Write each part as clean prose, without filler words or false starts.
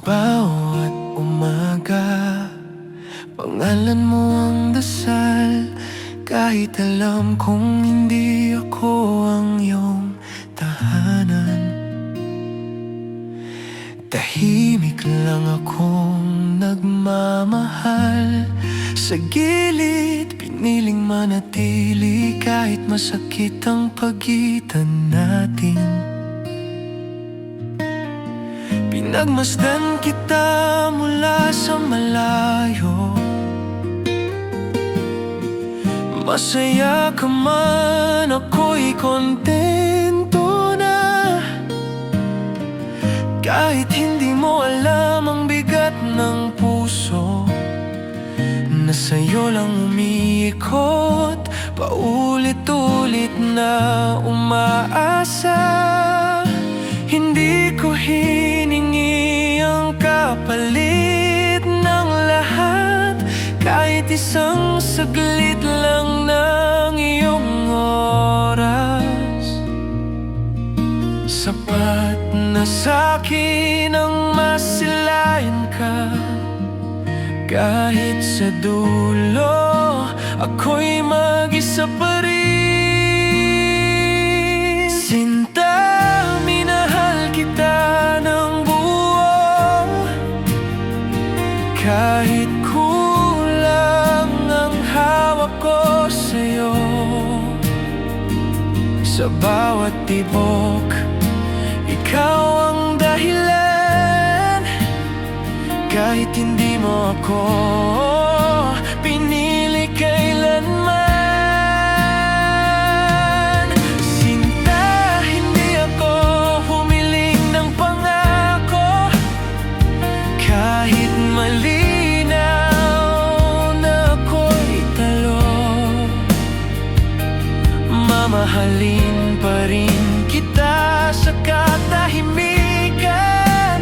bawat umaga, pangalan mo ang dasal. Kahit alam kong hindi ako ang iyong tahanan, tahimik lang akong nagmamahal. Sa gilid, piniling manatili kahit masakit ang pagitan natin. Pinagmasdan kita mula sa malayo, masaya ka man, ako'y kontento na. Kahit hindi mo alam ang bigat ng puso na sa'yo lang umiikot, paulit-ulit na umaasa. Hindi ko hiningi ang kapalit ng lahat, kahit isang saglit lang ng iyong oras. Sapat na sa'kin ang masilayan ka, kahit sa dulo ako'y mag-isa pa rin. Sinta, minahal kita ng buo, kahit kulang ang hawak ko sa'yo. Sa bawat tibok, ikaw ang dahilan. Kahit hindi mo ako pinili kailanman. Sinta, hindi ako humiling ng pangako, kahit malinaw na ako'y talo. Mamahalin pa rin kita sa katahimikan,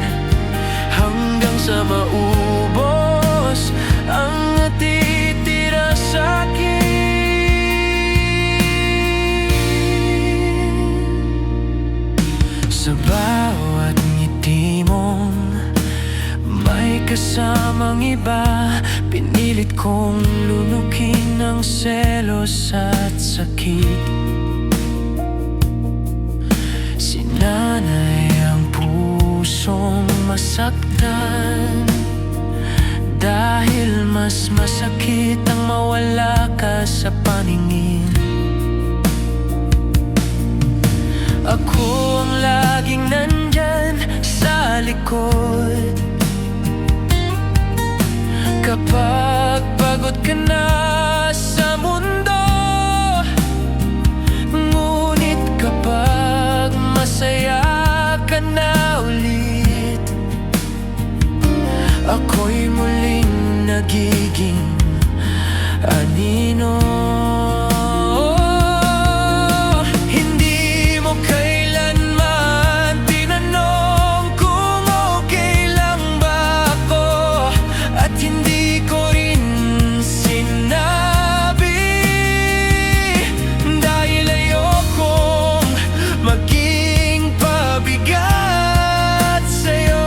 hanggang sa maubos ang natitira sa'kin. Sa bawat ngiti mong may kasamang iba, pinilit kong lunukin ang selos at sakit. Sinanay ang pusong masaktan, dahil mas masakit ang mawala ka sa paningin. Ako ang laging nandyan sa likod, kapag pagod ka na sa mundo. Ngunit kapag masaya ka na ulit, ako'y muling nagiging anino. Hindi mo kailanman tinanong kung okay lang ba ako, at hindi ko rin sinabi, dahil ayokong maging pabigat sa'yo.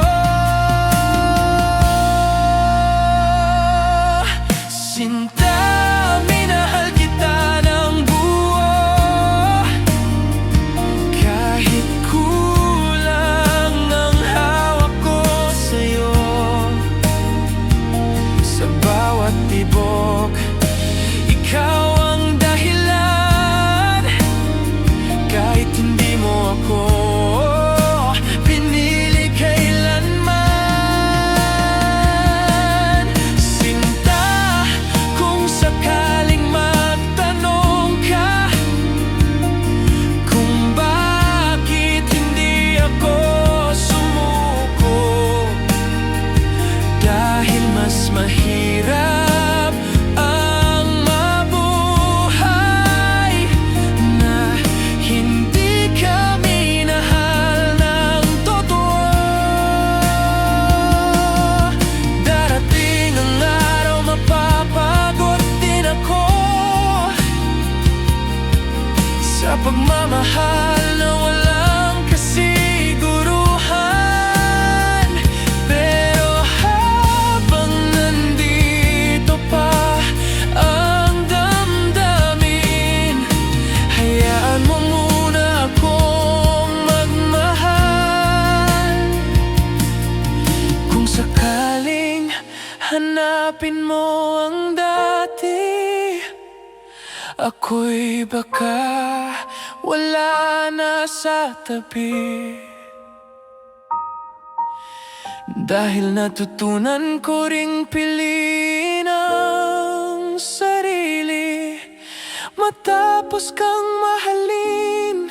hanapin mo ang dati, ako'y baka wala na sa tabi. Dahil natutunan ko ring piliin ang sarili, matapos kang mahalin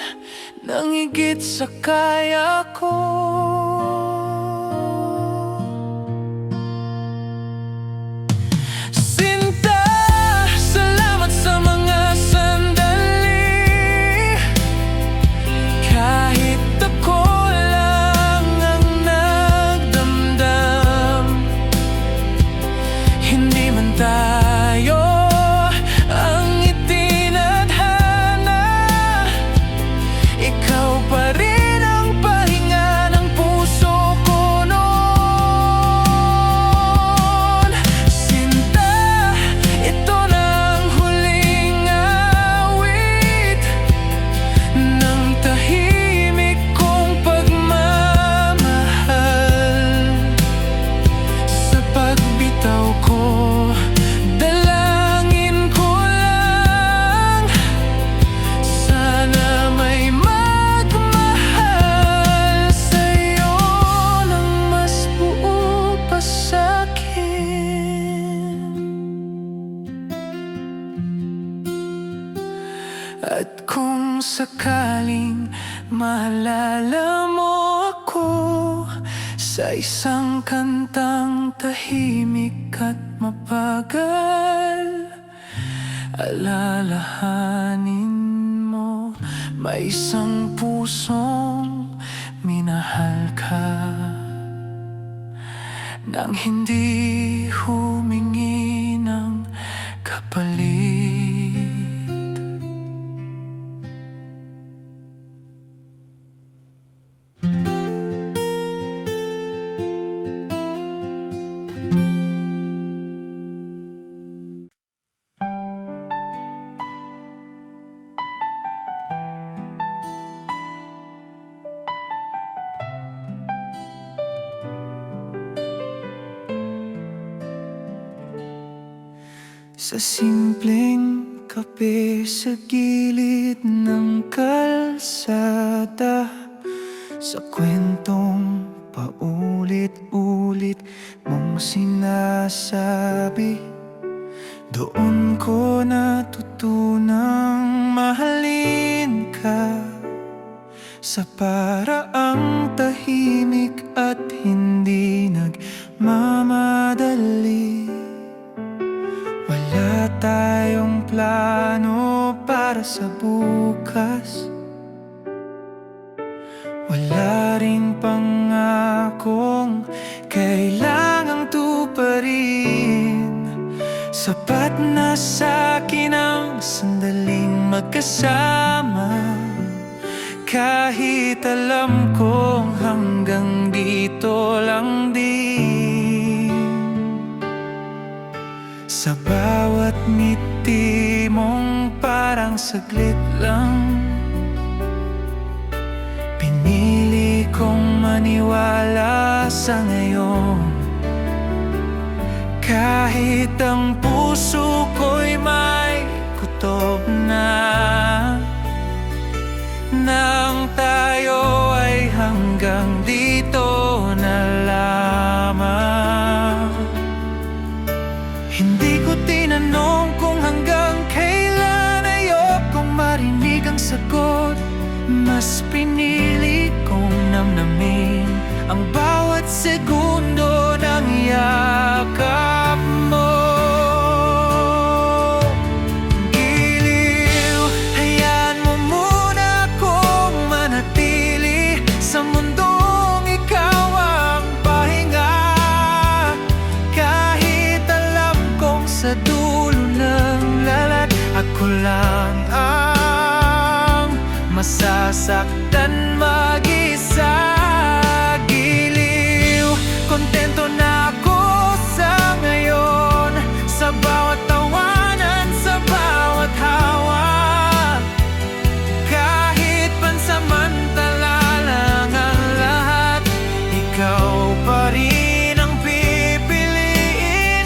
nang higit sa kaya ko. Sinta, salamat sa mga sandali, kahit ako lang ang nagdamdam. Hindi man tayo ang itinadhana, ikaw pa rin ang pahinga ng puso ko noon. Sinta, ito na ang huling awit ng tahimik kong pagmamahal. Sa pagbitaw ko, dalangin ko lang, sana may magmahal sa'yo ng mas buo pa sa'kin. At kung sakaling maalala mo ako sa isang kantang tahimik at mabagal, alalahanin mo may isang pusong minahal ka, nang hindi humingi ng kapalit. Sa simpleng kape sa gilid ng kalsada, sa kwentong paulit-ulit mong sinasabi, doon ko natutunang mahalin ka sa paraang tahimik at hindi nagmamadali. Wala tayong plano para sa bukas, wala ring pangakong kailangang tuparin. Sapat na sa'kin ang sandaling magkasama, kahit alam kong hanggang dito lang din. Sa bawat ngiti mong parang saglit lang, pinili kong maniwala sa ngayon. Kahit ang puso ko'y may kutob na, nang tayo ay hanggang dito na lamang. Hindi ko tinanong kung hanggang kailan, ayokong marinig ang sagot. Mas pinili kong namnamin ang bawat segundo ng yakap mo. Giliw, hayaan mo muna akong manatili sa mundong ikaw ang pahinga. Kahit alam kong sa dulo ng lalat ako lang ang masasaktan mag-isa. Giliw, kontento na ako sa ngayon, sa bawat tawanan, sa bawat hawa. Kahit pansamantala lang ang lahat, ikaw pa rin ang pipiliin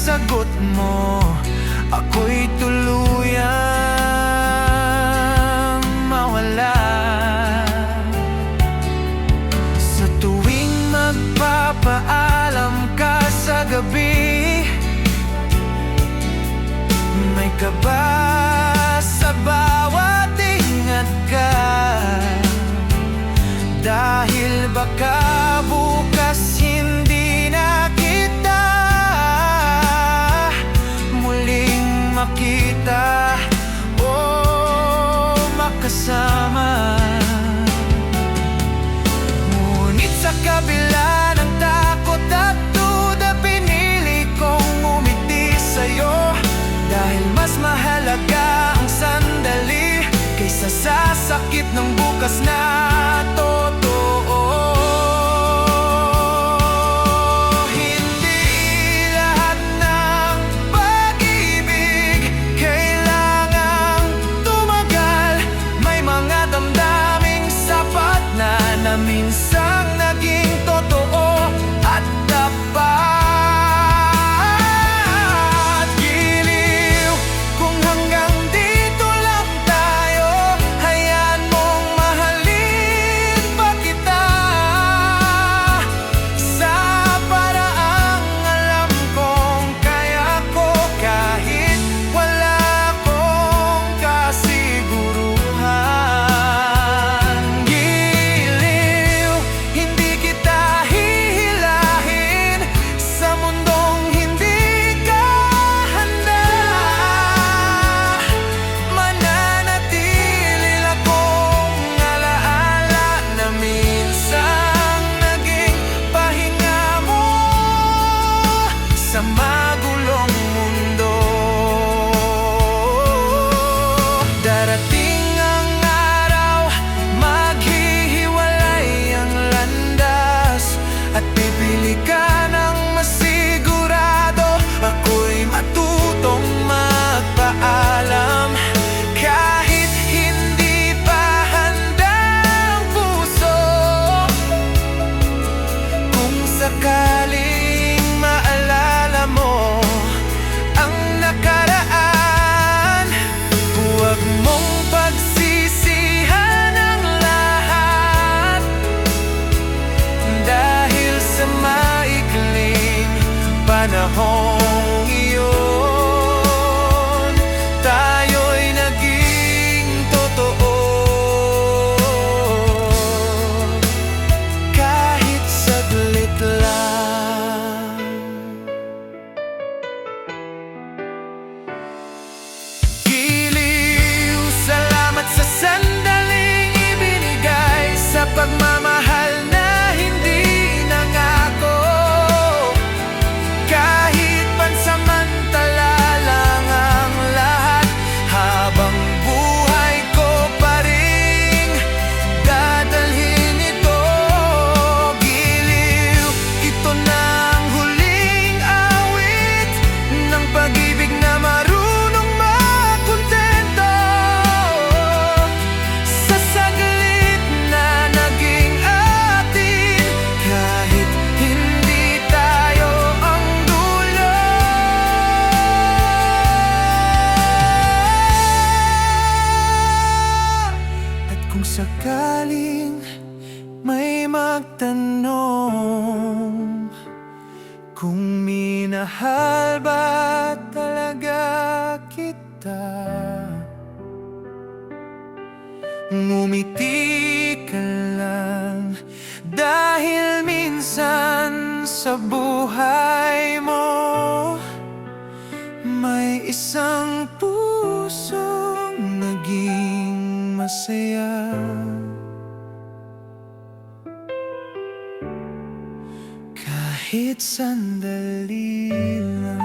sagot mo, ako'y tuluyang mawala. Sa tuwing magpapaalam ka sa gabi, may kaba sa bawat ingat ka, dahil baka bukas hindi na kita muling makita o makasama. Ngunit sa kabila ng takot at duda, pinili kong umiti sa'yo, dahil mas mahalaga ang sandali kaysa sa sakit ng bukas na totoo. Hindi lahat ng pag-ibig kailangang tumagal. May mga damdaming sapat na minsang naging totoo at tapat. Giliw kung hanggang dito lang tayo, hayaan mong mahalin pa kita sa paraang alam kong kaya ko, kahit wala kong kasiguruhan. Giliw, hindi kita hihilahin sa mundong hindi ka handa. Mananatili akong alaala na minsang naging pahinga mo sa magulong mundo. Darating ang araw, maghihiwalay ang landas, at pipili ka ng masigurado. Ako'y matutong magpaalam, kahit hindi pa handa ang puso. Kung sakaling maalala mo ang nakaraan, huwag mong pagsisihan ang lahat, dahil sa maikling panahong iyon, tayo'y naging totoo. Kahit saglit lang. Giliw, salamat sa sandaling ibinigay, sa pagmamahal na hindi nangako. Kahit pansamantala lang ang lahat, habang buhay ko pa ring dadalhin ito. Giliw, ito na ang huling awit ng pag-ibig na marunong makontento. Sa saglit na naging atin, kahit hindi tayo ang dulo. At kung sakaling may magtanong kung minahal ba talaga kita, ngumiti ka lang, dahil minsan sa buhay mo may isang pusong naging masaya. Kahit sandali lang.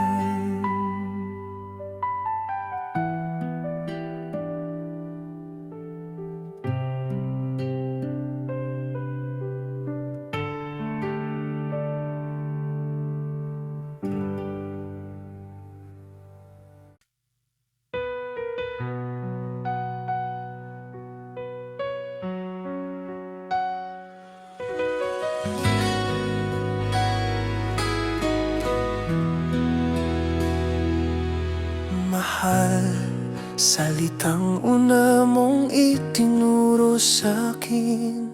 Mahal, salitang una mong itinuro sa'kin,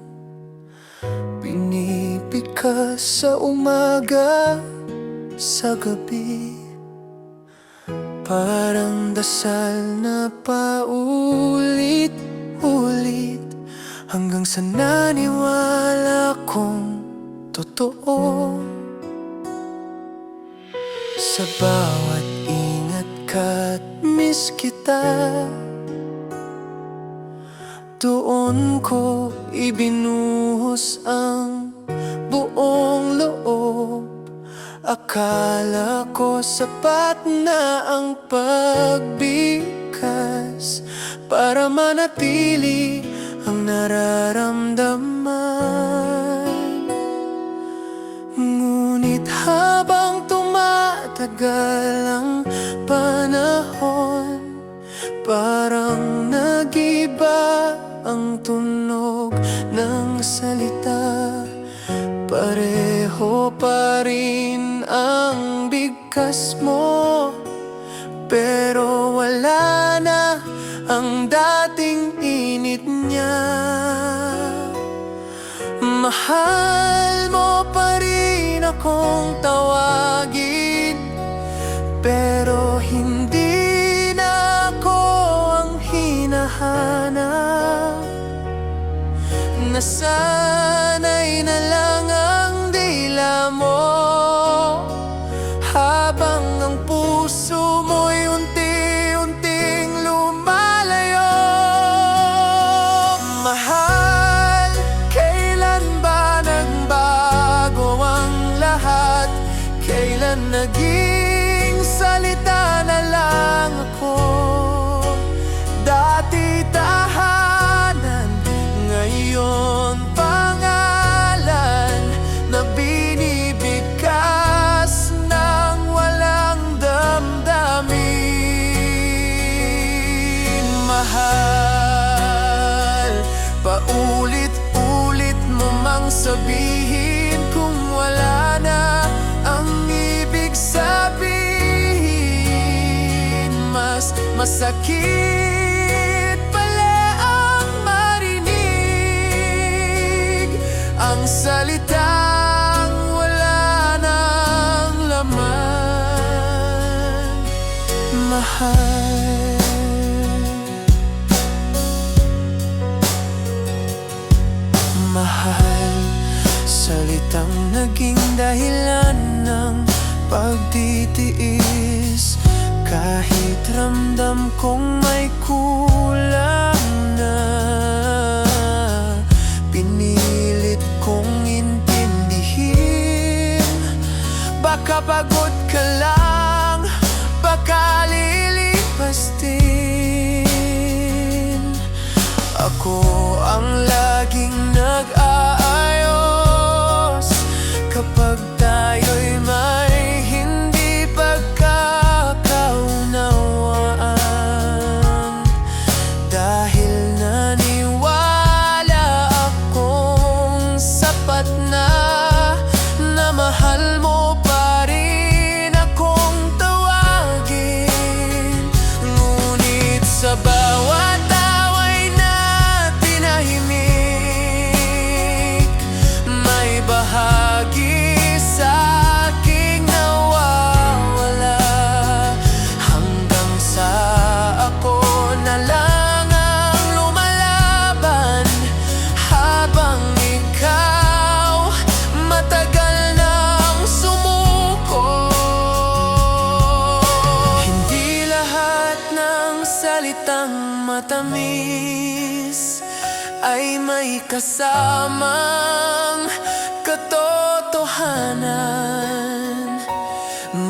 binibig ka sa umaga, sa gabi, parang dasal na paulit-ulit, hanggang sa naniwala kong totoo. Sa bawat ingat ka't miss kita, doon ko ibinuhos ang buong loob. Akala ko sapat na ang pagbigkas para manatili ang nararamdaman. Ngunit habang tumatagal ang panahon, parang nag-iba ang tunog ng salita. Pareho pa rin ang bigkas mo, pero wala na ang dating init niya. Mahal mo pa rin akong tawagin, pero hindi na ako ang hinahanap. Nasanay na lang ang dila mo, habang ang puso mo'y unti-unting lumalayo. Mahal, kailan ba nagbago ang lahat? Kailan naging salita na lang ako? Dati tahanan, ngayon pangalan na binibigkas ng walang damdamin. Mahal, paulit-ulit mo mang sabihin kung wala na ang ibig sabihin. Mas masakit pala ang marinig ang salitang wala ng laman. Mahal, mahal, salitang naging dahilan ng pagtitiis. Kahit ramdam kong may kulang na, pinilit kong intindihin. Baka pagod ka lang, baka lilipas din. Ako ang laging nag-aayos kapag tayo'y may hindi pagkakaunawaan. Dahil naniwala akong sapat na, na mahal mo pa rin akong tawagin. Ngunit sa bawat away na tinahimik, may bahagi sa aking nawawala, hanggang sa ako na lang ang lumalaban, habang ikaw matagal nang sumuko. Hindi lahat ng salitang matamis ay may kasamang katotohanan.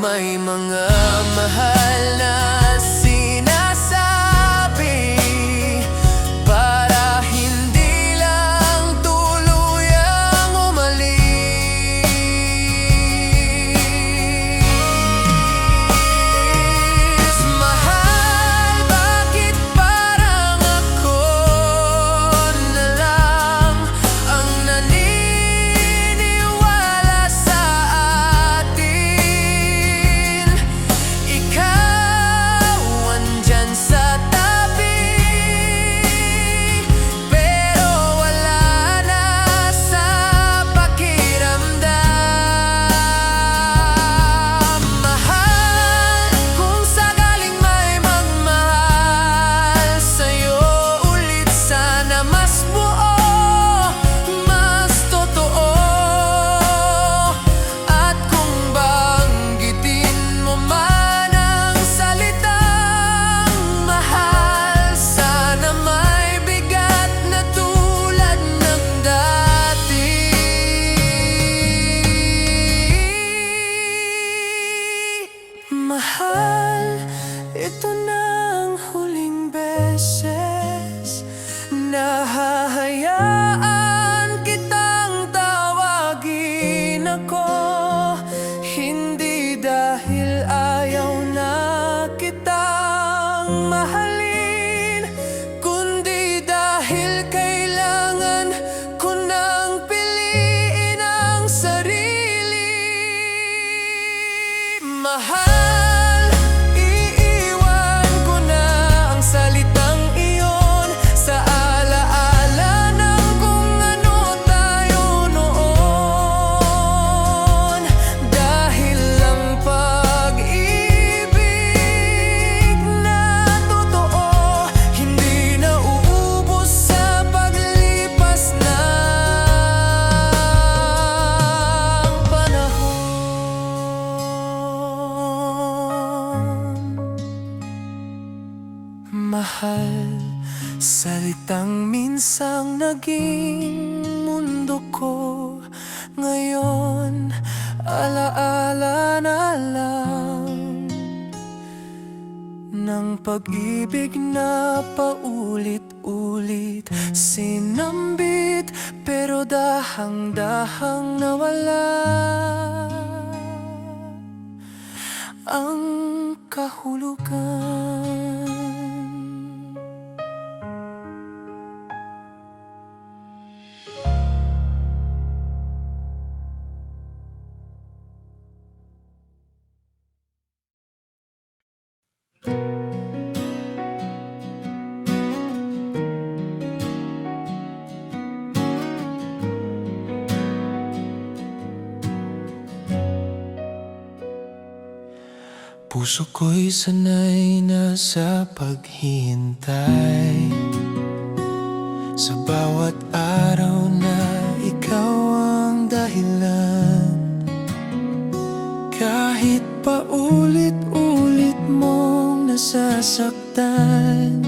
May mga mahal na sinasabi para hindi lang tuluyang umalis. Mahal, bakit parang ako na lang ang naniniwala sa atin? Ikaw Mahal, ito na ang huling beses na hahayaan kitang tawagin ako. Hindi dahil ayaw na kitang mahalin, kundi dahil kailangan ko nang piliin ang sarili. Mahal, mahal, salitang minsang naging mundo ko. Ngayon, alaala na lang ng pag-ibig na paulit-ulit sinambit, pero dahang-dahang nawala ang kahulugan. Puso ko'y sanay na sa paghihintay, sa bawat araw na ikaw ang dahilan. Kahit paulit-ulit mong nasasaktan,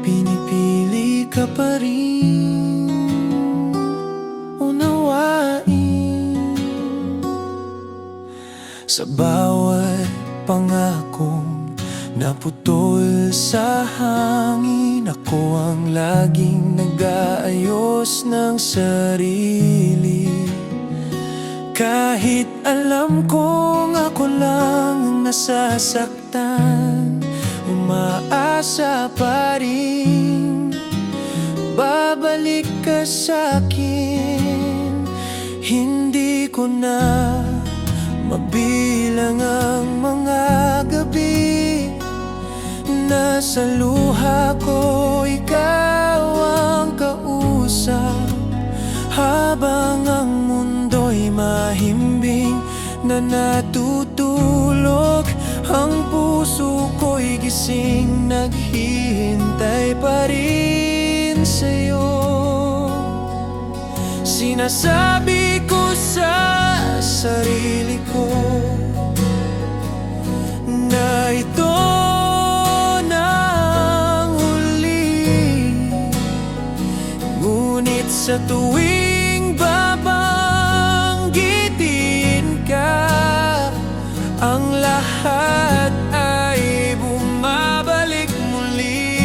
pinipili ka pa rin unawain. Sa bawat pangakong naputol sa hangin, ako ang laging nag-aayos ng sarili. Kahit alam kong ako lang ang nasasaktan, umaasa pa rin babalik ka sa'kin. Hindi ko na mabilang ang mga gabi na sa luha ko ikaw ang kausap, habang ang mundo'y mahimbing na natutulog. Ang puso ko'y gising, naghihintay pa rin sa'yo. Sinasabi ko sa sarili ko na ito na ang huli, ngunit sa tuwing babanggitin ka, ang lahat ay bumabalik muli.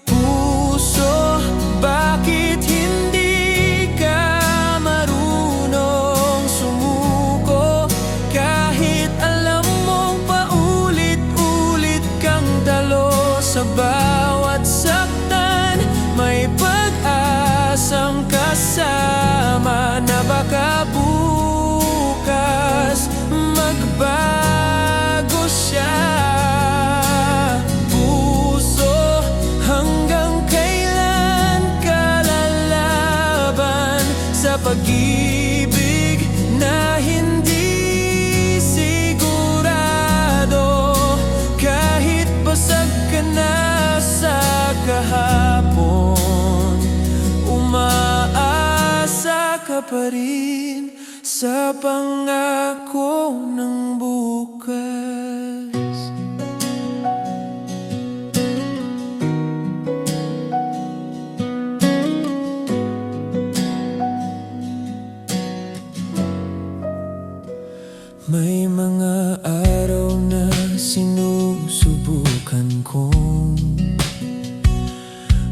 Puso, bakit hindi ka marunong sumuko? Kahit alam mong paulit-ulit kang dalo, sa bawat saktan may pag-asang kasama na baka bukas magbago siya. Puso, hanggang kailan ka lalaban sa pag-ibig na hindi sigurado? Kahit basag ka na sa kahapon, umaasa ka pa rin sa pangako ng bukas. May mga araw na sinusubukan kong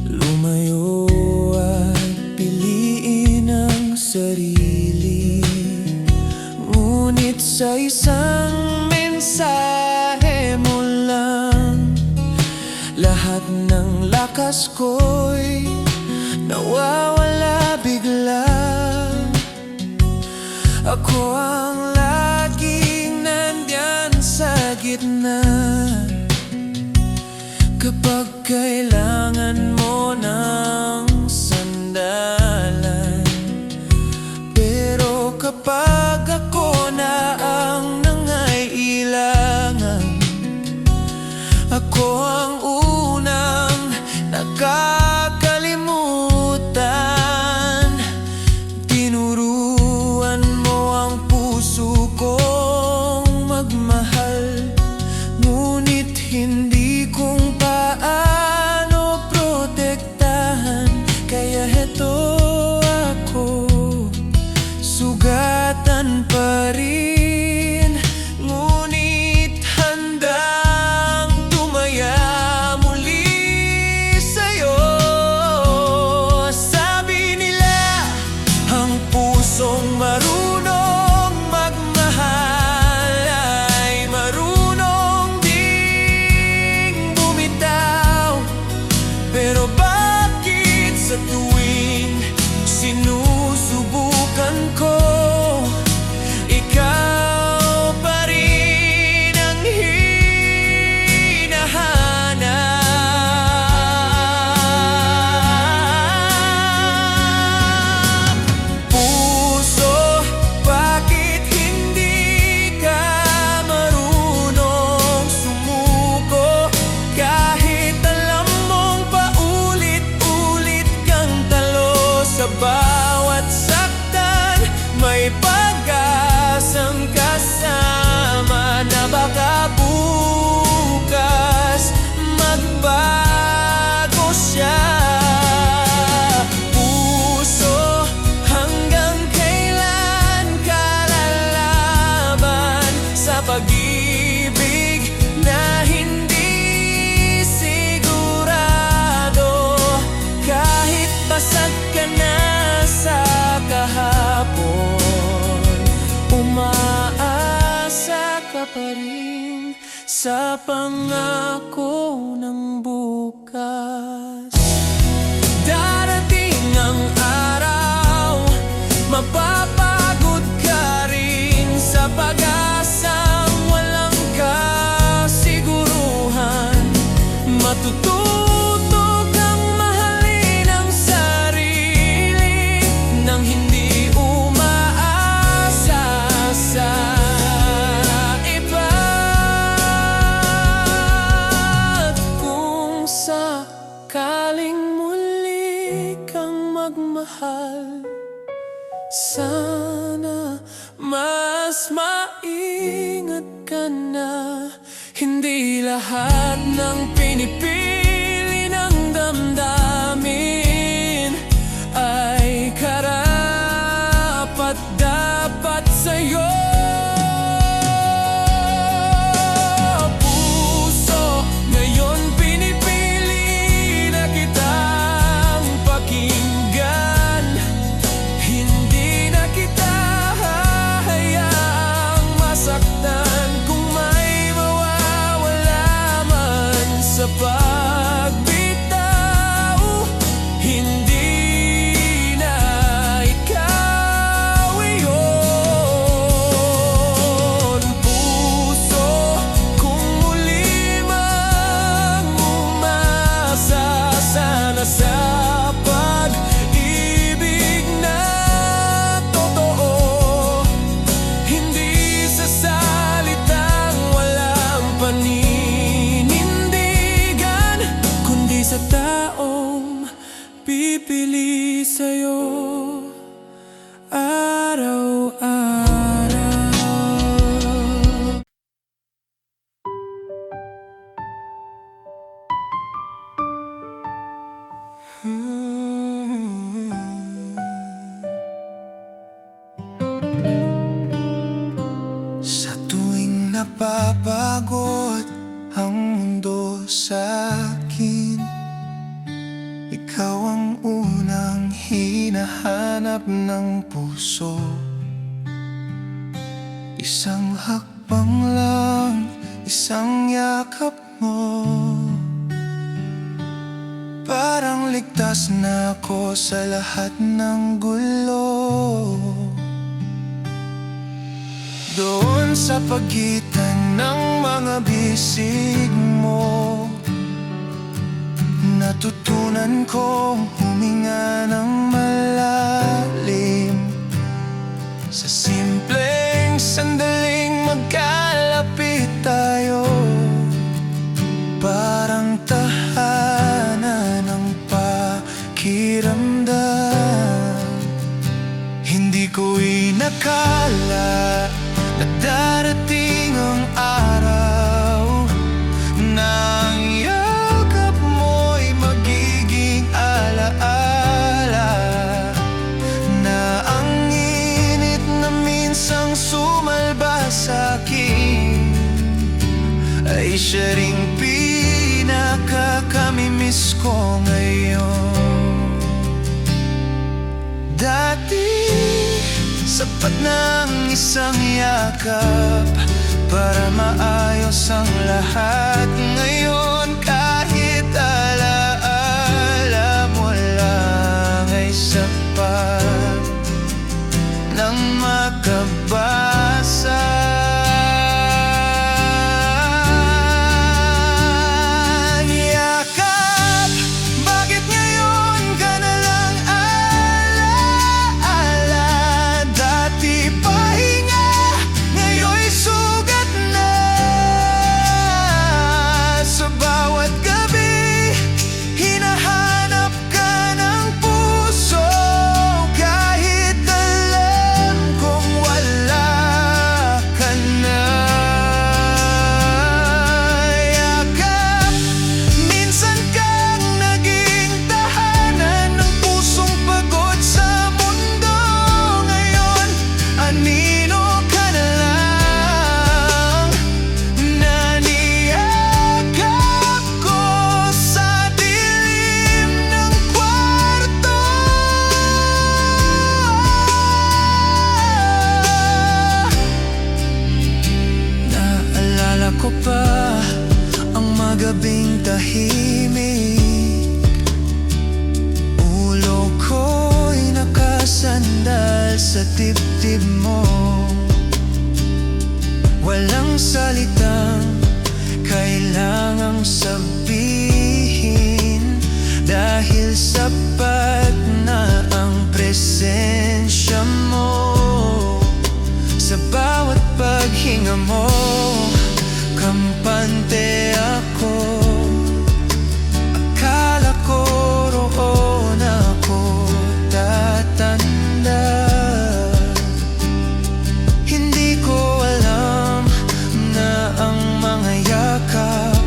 lumayo at piliin ang sarili. Ngunit sa isang mensahe mo lang, lahat ng lakas ko'y nawawala bigla. Ako ang laging nandyan sa gitna kapag kailangan mo ng sandalan. Pero kapag ako na ang nangailangan, ako ang unang nakakalimutan. Tinuruan mo ang puso kong magmahal, ngunit hindi kung paano protektahan. Kaya heto ako, sugatan pa rin, ngunit handang tumaya muli sa'yo. Sabi nila, ang pusong marunong magmahal ay marunong ding bumitaw. Pero bakit sa tuwing sinusubukan ko, ikaw pa rin ang hinahanap? Puso, bakit hindi ka marunong sumuko? Kahit alam mong paulit-ulit kang talo sa bawat saktan, may pag-asang kasama na baka bukas magbago siya. Puso, hanggang kailan ka lalaban sa pag-ibig na hindi sigurado? Kahit basag ka na sa kahapon, umaasa ka pa rin sa pangako ng bukas. Darating ang araw, mapapagod ka rin sa pag-asang walang kasiguruhan. Matututo kang mahalin ang sarili nang hindi umaasa sa iba. At kung sakaling muli kang magmahal, sana mas maingat ka na. Hindi lahat ng pinipili ng damdamin ay karapat-dapat sa'yo. Puso, ngayon pinipili na kitang pakinggan. Hindi na kita hahayaang masaktan. Kung may mawawala man sa pagbitaw, hindi na ikaw iyon. napapagod ang mundo sa'kin. Ikaw ang unang hinahanap ng puso. Isang hakbang lang, isang yakap mo, parang ligtas na ako sa lahat ng gulo. Doon sa pagitan ng mga bisig mo, natutunan kong huminga ng malalim. Sa simpleng sandaling magkalapit tayo, parang tahanan ng pakiramdam. Hindi ko inakala na darating ang araw na ang yakap mo'y magiging alaala, na ang init na minsang sumalba sa'kin ay siya ring pinakakamimiss ko ngayon. Dati sapat ng isang yakap para maayos ang lahat. Ngayon kahit alaala mo lang ay sapat nang makabasa. Yakap, bakit ngayon ka na lang alaala? Dati pahinga, ngayon'y sugat na. Sa bawat gabi, hinahanap ka ng puso, kahit alam kong wala ka na. Yakap, minsan kang naging tahanan ng pusong pagod sa mundo. Ngayon, anino ka na lang na niyakap ko sa dilim ng kwarto. Naalala ko pa ang magabing tahimik, ulo ko'y nakasandal sa dibdib mo. Walang salitang kailangang sabihin, dahil sapat na ang presensya mo. Sa bawat paghinga mo, kampante ako. Akala ko roon ako tatanda. Hindi ko alam na ang mga yakap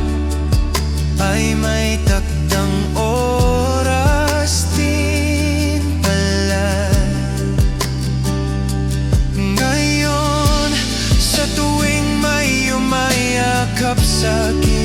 ay may takdang oras din pala. Ngayon, sa tuwing may umayakap sa'kin,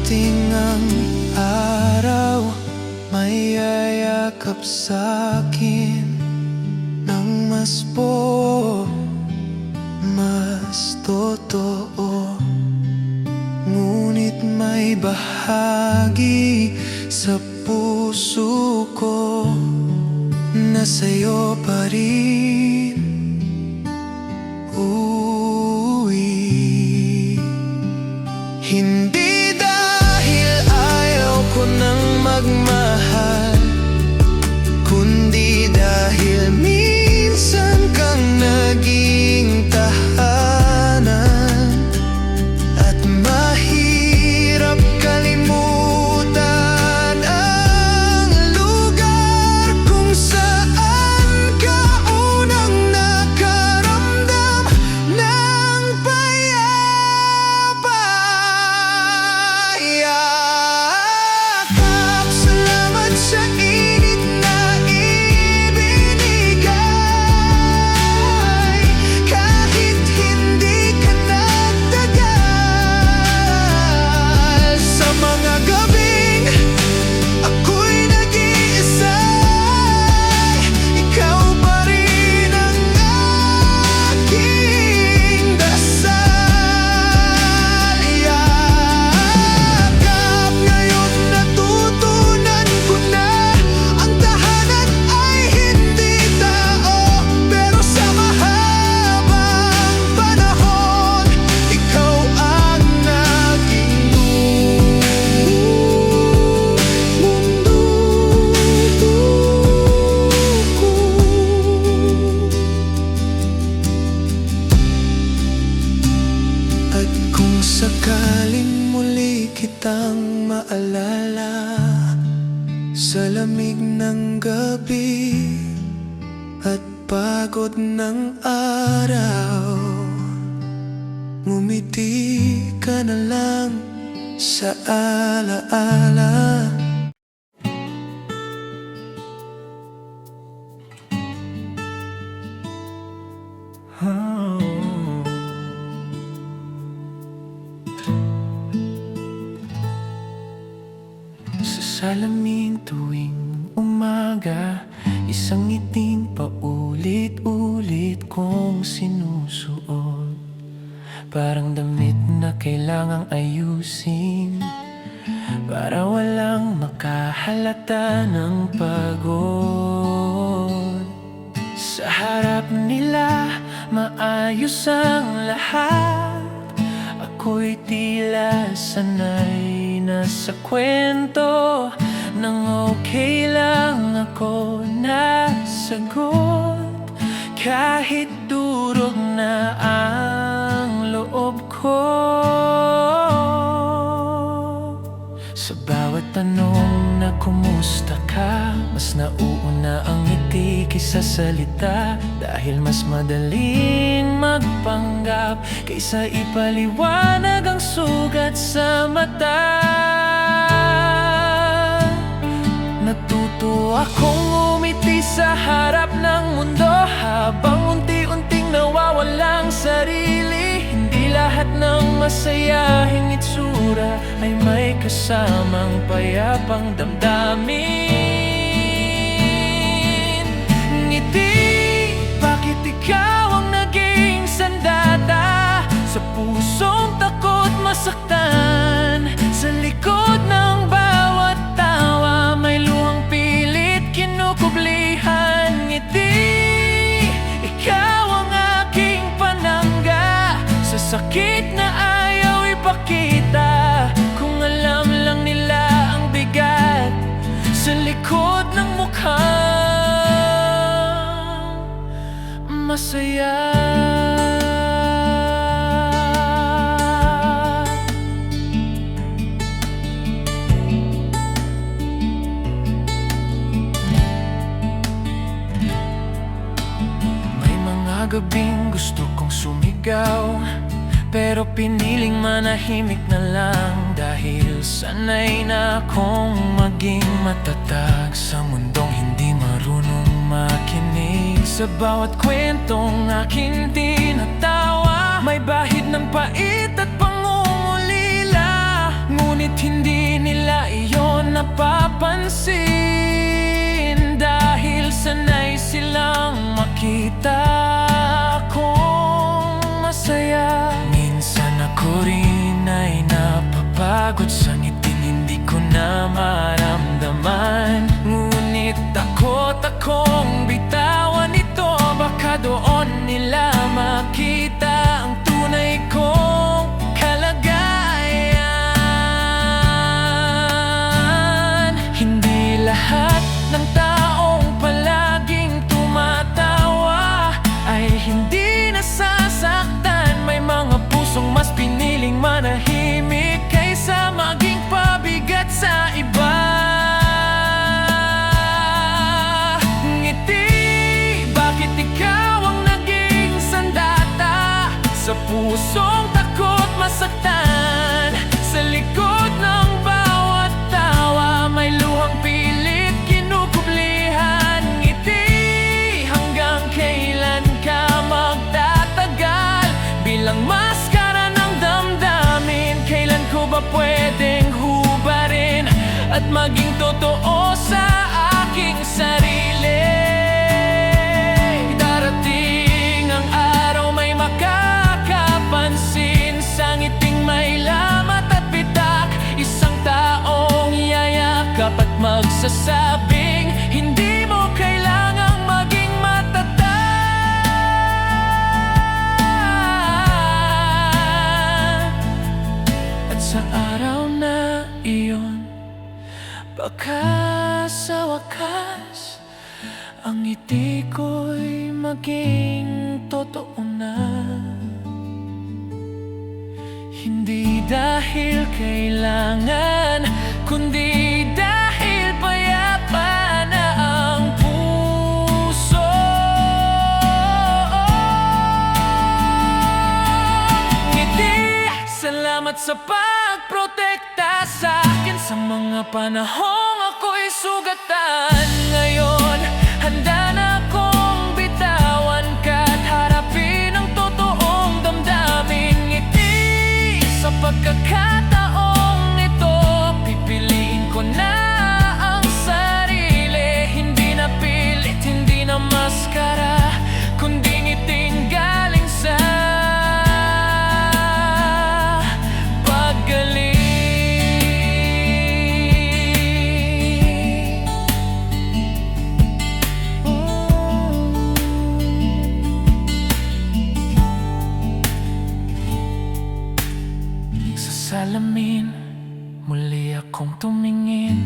darating ang araw, may yayakap sa'kin ng mas mas totoo. Ngunit may bahagi sa puso ko na sa'yo pa rin uuwi. Hindi dahil ayaw ko nang magmahal, kundi dahil minsan kang naging tahanan. At mahirap kalimutan ang lugar kung saan ka unang nakaramdam ng payapa. Yakap, salamat sa init na ibinigay. Kahit hindi ka nagtagal, sa mga gabing ako'y nag-iisa, ikaw pa rin ang aking dasal. Yakap, ngayon natutunan ko na ang tahanan ay hindi tao, pero sa mahabang panahon, ikaw ang naging mundo ko. At kung sakaling muli kitang maalala sa lamig ng gabi at pagod ng araw, ngumiti ka na lang sa alaala. Sa salamin tuwing umaga, isang ngiting paulit-ulit kong sinusuot. Parang damit na kailangang ayusin, para walang makahalata ng pagod. Sa harap nila, maayos ang lahat. Ako'y tila sanay na sa kwento nang okay lang ako nasagot. Kahit durog na ang loob ko, sa bawat tanong na kumusta ka, mas nauuna ang ngiti kaysa salita. Dahil mas madaling magpanggap kaysa ipaliwanag ang sugat sa mata. Natuto akong umiti sa harap ng mundo, habang unti-unting nawawalang sarili. Hindi lahat ng masayahing itsura ay may kasamang payapang damdamin. Ngiti, bakit ikaw ang naging sandata sa pusong takot masaktan? Sa likod ng bawat tawa may luhang pilit kinukublihan. Ngiti, ikaw ang aking panangga sa sakit na ayaw ipakita. Kung alam lang nila ang bigat sa likod ng mukhang masaya. May mga gabing gusto kong sumigaw, pero piniling manahimik na lang. Dahil sanay na akong maging matatag sa mundong hindi marunong makinig. Sa bawat kwentong aking tinatawa, may bahid ng pait at pangungulila. Ngunit hindi mapansin, dahil sanay silang makita akong masaya. Minsan ako rin ay napapagod sa ngiting hindi ko na maramdaman. Ngunit takot akong bitawan ito, baka doon nila makita ang tunay kong kalagayan. Hindi lahat ng taong palaging tumatawa ay hindi nasasaktan. May mga pusong mas piniling manahimik kaysa maging pabigat sa iba. Sa pusong takot masaktan, sa likod ng bawat tawa may luhang pilit kinukublihan. Ngiti, hanggang kailan ka magtatagal bilang maskara ng damdamin? Kailan ko ba pwedeng hubarin at maging totoo sa aking sarili? Darating ang araw may pansin sa ngiting may lamat at bitak, isang taong yayakap at magsasabing hindi mo kailangang maging matatag. At sa araw na iyon, baka sa wakas ang ngiti ko'y maging totoo na. Hindi dahil kailangan, kundi dahil payapa na ang puso. Ngiti, salamat sa pagprotekta sa akin sa mga panahong ako'y sugatan. Ngayon, handa na akong bitawan ka at harapin ang totoong damdamin. Sa pagkakataong ito, pipiliin ko na ang sarili. Hindi na pilit, hindi na maskara, kundi ngiting galing sa paggaling. Salamin, muli akong tumingin,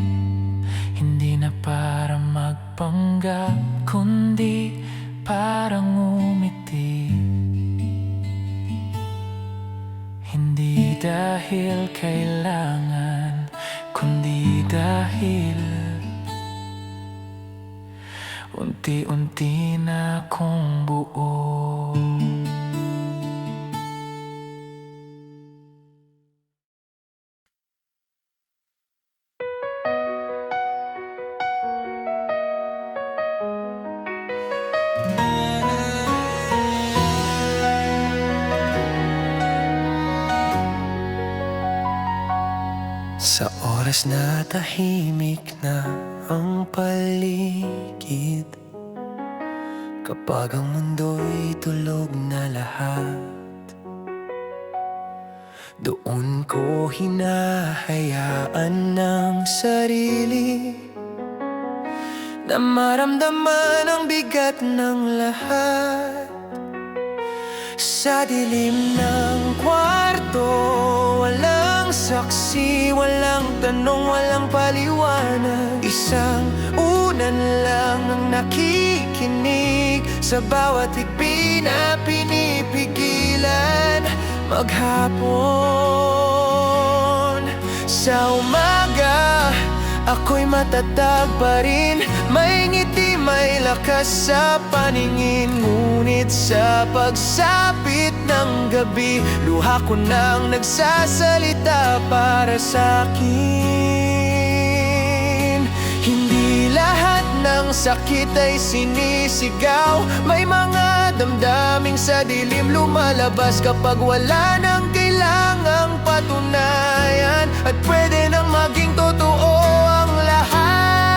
hindi na para magpanggap, kundi para ngumiti. Hindi dahil kailangan, kundi dahil unti-unti na akong buo. Sa oras na tahimik na ang paligid, kapag ang mundo'y tulog na lahat, doon ko hinahayaan ng sarili na maramdaman ang bigat ng lahat. Sa dilim ng kwarto, walang saksi, walang tanong, walang paliwanag. Isang unan lang ang nakikinig sa bawat higpi na pinipigilan maghapon. Sa umaga, ako'y matatag pa rin, may ngiti, may lakas sa paningin. Ngunit sa pagsapit ng gabi, luha ko nang nagsasalita para sa'kin. Hindi lahat ng sakit ay sinisigaw, may mga damdaming sa dilim lumalabas kapag wala nang kailangang patunayan, at pwede nang maging totoo ang lahat.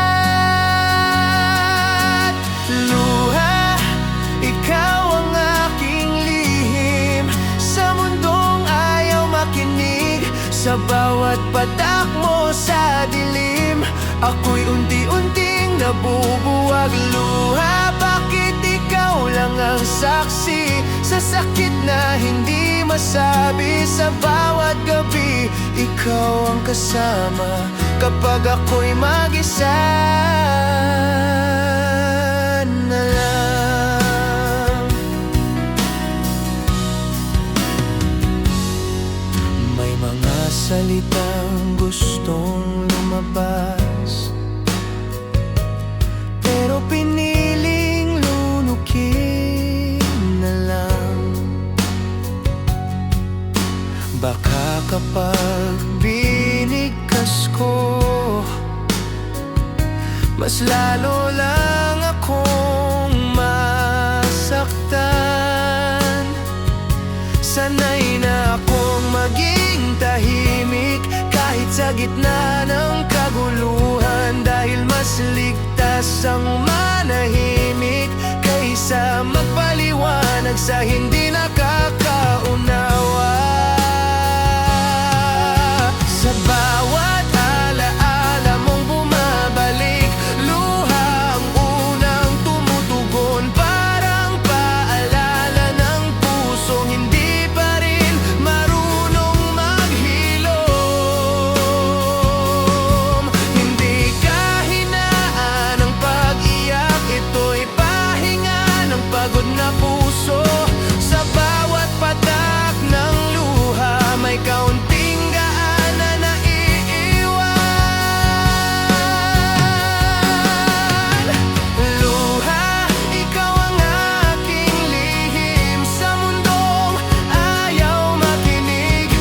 Sa bawat patak mo sa dilim, ako'y unti-unting nabubuwag luha. Bakit ikaw lang ang saksi sa sakit na hindi masabi? Sa bawat gabi, ikaw ang kasama kapag ako'y mag-isa na lang. May mga salitang gustong lumabas, pero piniling lunukin na lang. Baka kapag binigkas ko, mas lalo lang akong masaktan. Sanay na akong maging tahimik kahit sa gitna ng kaguluhan, dahil mas ligtas ang manahimik kaysa magpaliwanag sa hindi nakakaunawa. Sa bawat alaala mong bumabalik, luha ang unang tumutugon, parang paalala ng pusong hindi pa rin marunong maghilom. Hindi kahinaan ang pag-iyak, ito'y pahinga ng pagod na puso. Sa bawat patak ng luha, may kaunting gaan na naiiwan. Luha, ikaw ang aking lihim sa mundong ayaw makinig.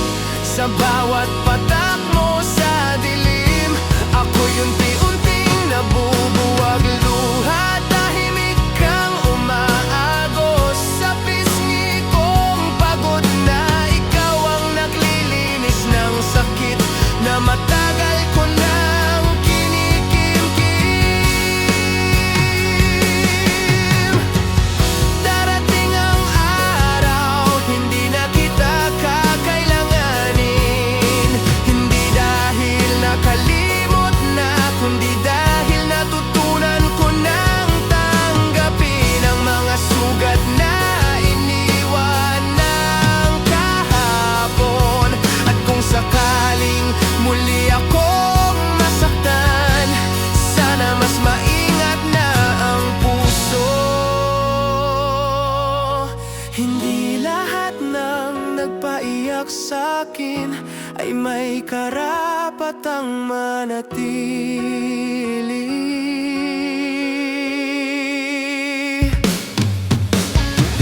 Sa bawat patak mo sa dilim, ako'y unti-unting nabubuwag luha. Tahimik kang umaagos sa pisngi kong pagod na. Ikaw ang naglilinis ng sakit na matagal ko nang kinikimkim. Darating ang araw, hindi na kita kakailanganin. Hindi dahil nakalimot na, kundi dahil natutunan ko nang tanggapin ang mga sugat na iniwan ng kahapon. At kung sakaling muli akong masaktan, sana mas maingat na ang puso. Hindi lahat ng nagpaiyak sa'kin ay may karapatang manatili.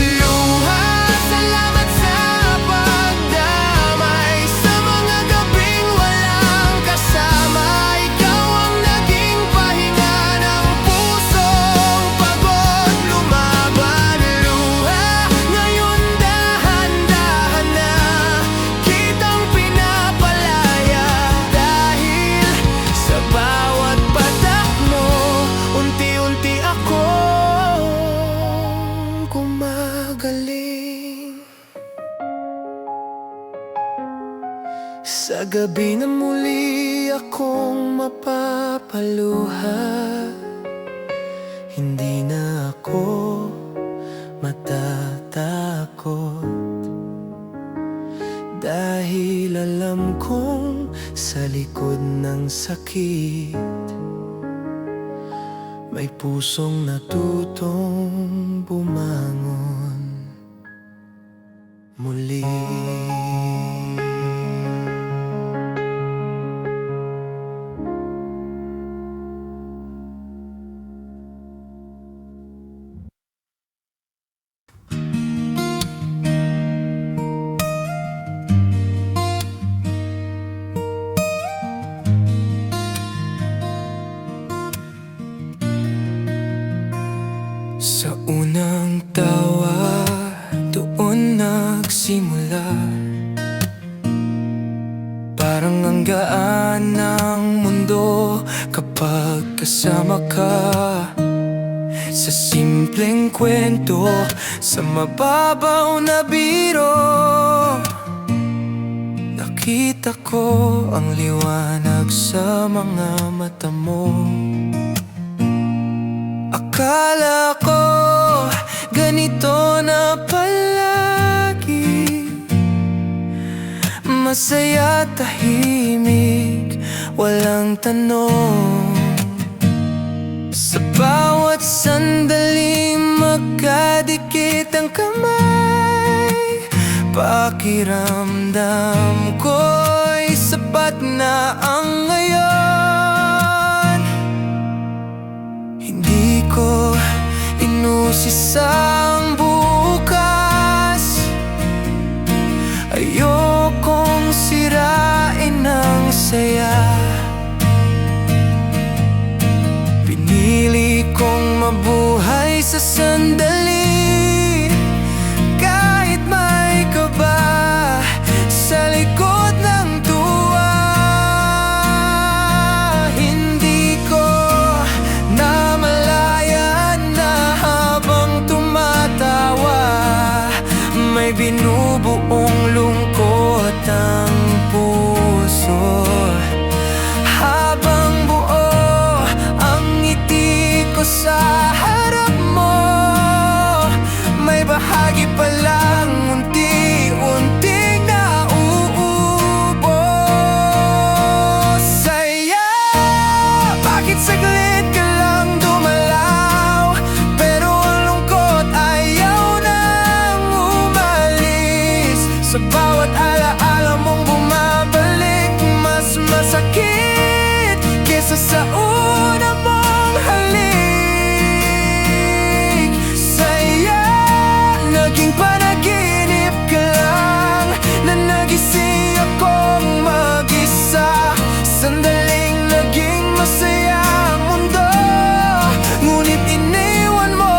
Luha, salamat sa pagdamay sa mga gabing walang kasama. Ikaw ang naging pahinga ng pusong pagod lumaban. Luha, ngayon dahan-dahan na kitang pinapalaya, dahil sa bawat patak mo, unti-unti akong gumagaling. Sa gabi na muli akong mapapaluha, hindi na ako matatakot, dahil alam kong sa likod ng sakit may pusong natutong bumangon muli. Sa unang tawa, doon nagsimula. Parang ang gaan ng mundo kapag kasama ka. Sa simpleng kwento, sa mababaw na biro, Nakita ko ang liwanag sa mga mata mo. Akala ko ganito na palagi, masaya, tahimik, walang tanong. Sa bawat sandali magkadikit ang kamay, pakiramdam ko'y sapat na ang ngayon. Hindi ko inusisang bukas, ayokong sirain ang saya. Pinili kong mabuhay sa sandali, kahit may kaba sa likod ng tuwa. Hindi ko namalayan na habang tumatawa, may binubuong lungkot ang puso. Habang buo ang ngiti ko sa harap mo, may bahagi pa lang unti-unting nauubos. Saya, bakit saglit ka lang dumalaw, pero ang lungkot ayaw nang umalis. Sa bawat alaala mong bumabalik, mas masakit kesa sa una mong halik. Saya, naging panaginip ka lang, na nagising akong mag-isa. Sandaling naging masaya ang mundo, ngunit iniwan mo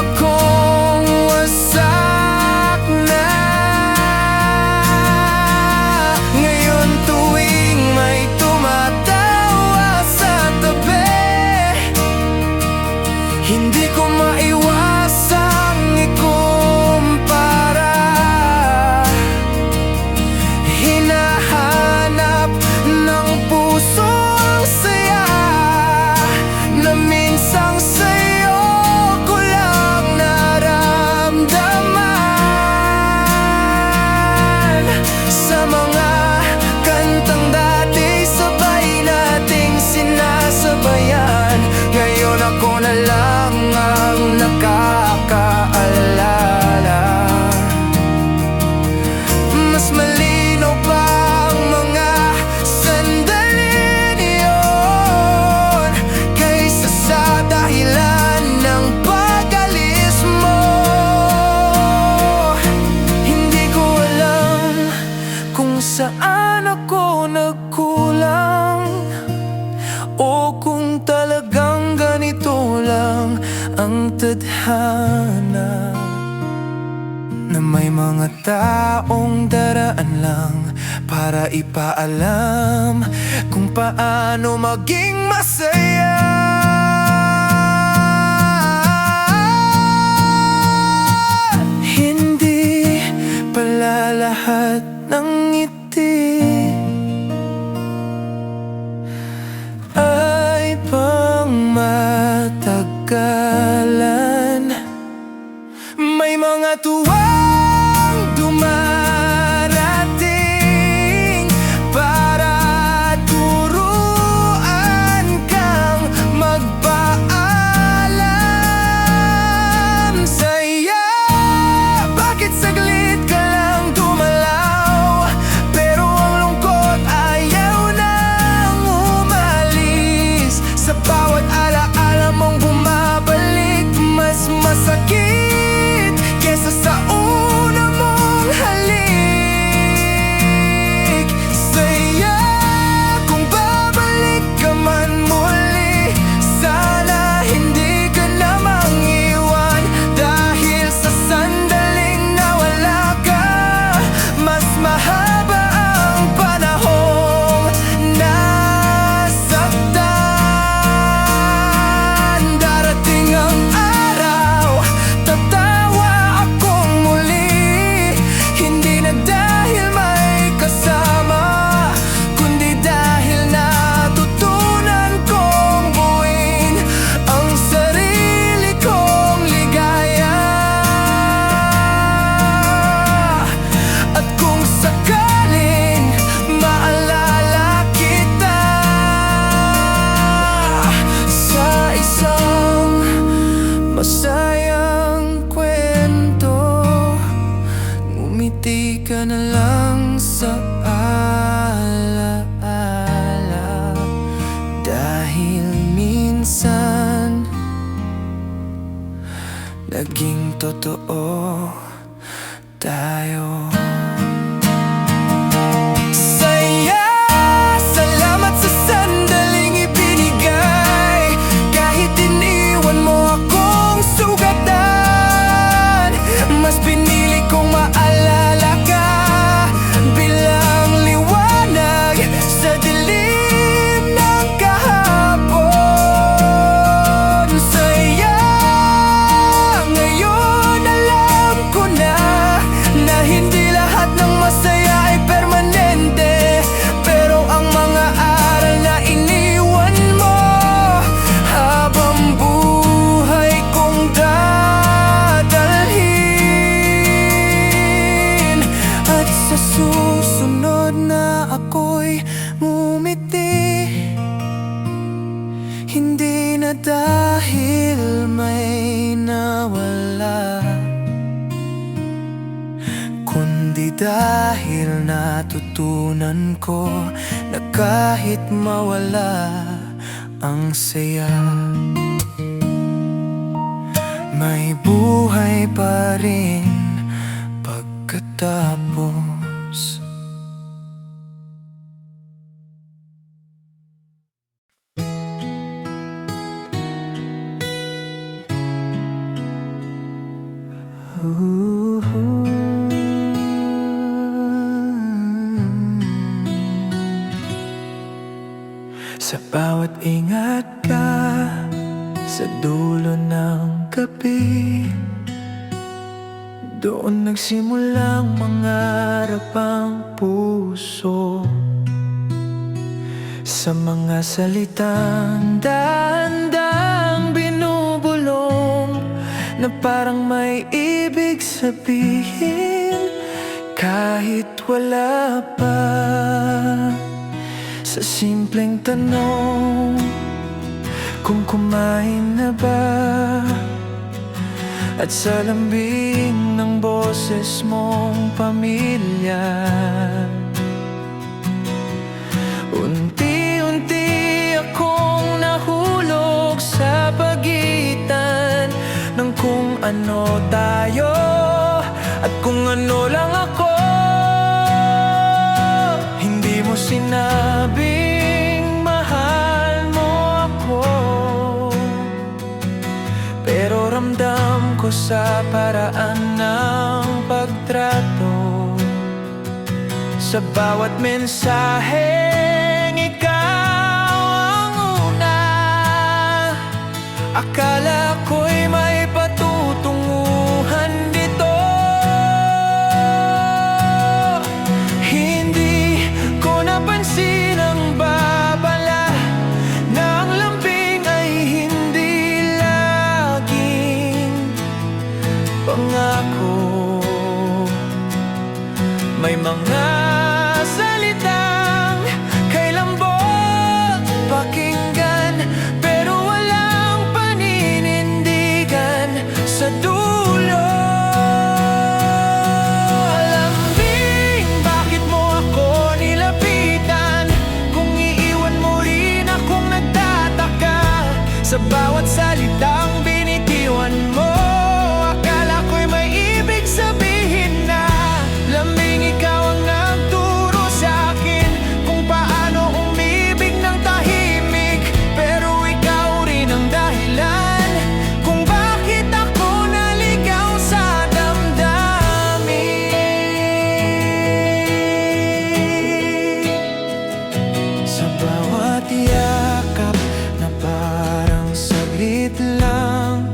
akong wasak na. Ngayon tuwing may tumatawa sa tabi, hindi ko maiwasang ikumpara. Hinahanap ng puso ang saya na minsang sa'yo ko lang naramdaman. Sa mga kantang dati sabay nating sinasabayan, ngayon ako na lang ang nakakaalala. Mas malinaw pa ang mga sandali yun, kaysa sa dahilan ng pag-alis mo. Hindi ko alam kung saan ako nagkulang, o kung talagang ganito lang ang tadhana, na may mga taong daraan lang para ipaalam kung paano maging masaya. Hindi pala lahat ng ngiti ay pang matagalan. May mga tuwang dumarating para turuan kang naging totoo tayo. Saya, salamat sa sandaling ibinigay. Kahit iniwan mo akong sugatan, mas pinili kong maalala ka bilang liwanag sa dilim ng kahapon. Saya, ngayon alam ko na hindi lahat ng masaya ay permanente. Pero ang mga aral na iniwan mo habang buhay kong dadalhin. At sa susunod na ako'y ngumiti, hindi na dahil may nawala, kundi dahil natutunan ko na kahit mawala ang saya, may buhay pa rin pagkatapos. Sa bawat ingat ka sa dulo ng gabi, doon nagsimulang mangarap ang puso. Sa mga salitang dahan-dahang binubulong na parang may ibig sabihin kahit wala pa. Sa simpleng tanong kung kumain na ba, at sa lambing ng boses mong pamilya, unti-unti akong nahulog sa pagitan ng kung ano tayo at kung ano lang ako. Hindi mo sinabing mahal mo ako, pero ramdam ko sa paraan ng pagtrato. Sa bawat mensaheng ikaw ang una, akala ko'y may patutunguhan dito. Hindi ko napansin ang babala ng lambing ay hindi laging pangako. May mga salitang kay lambot pakinggan, pero walang paninindigan sa dulo. Lambing, bakit mo ako nilapitan? Kung iiwan mo rin akong nagtataka. Sa bawat salitang binitiwan mo, akala ko'y may ibig sabihin na. Lambing, ikaw ang nagturo sa akin kung paano umibig ng tahimik, pero ikaw rin ang dahilan kung bakit ako naligaw sa damdamin. Sa bawat yakap na parang saglit lang,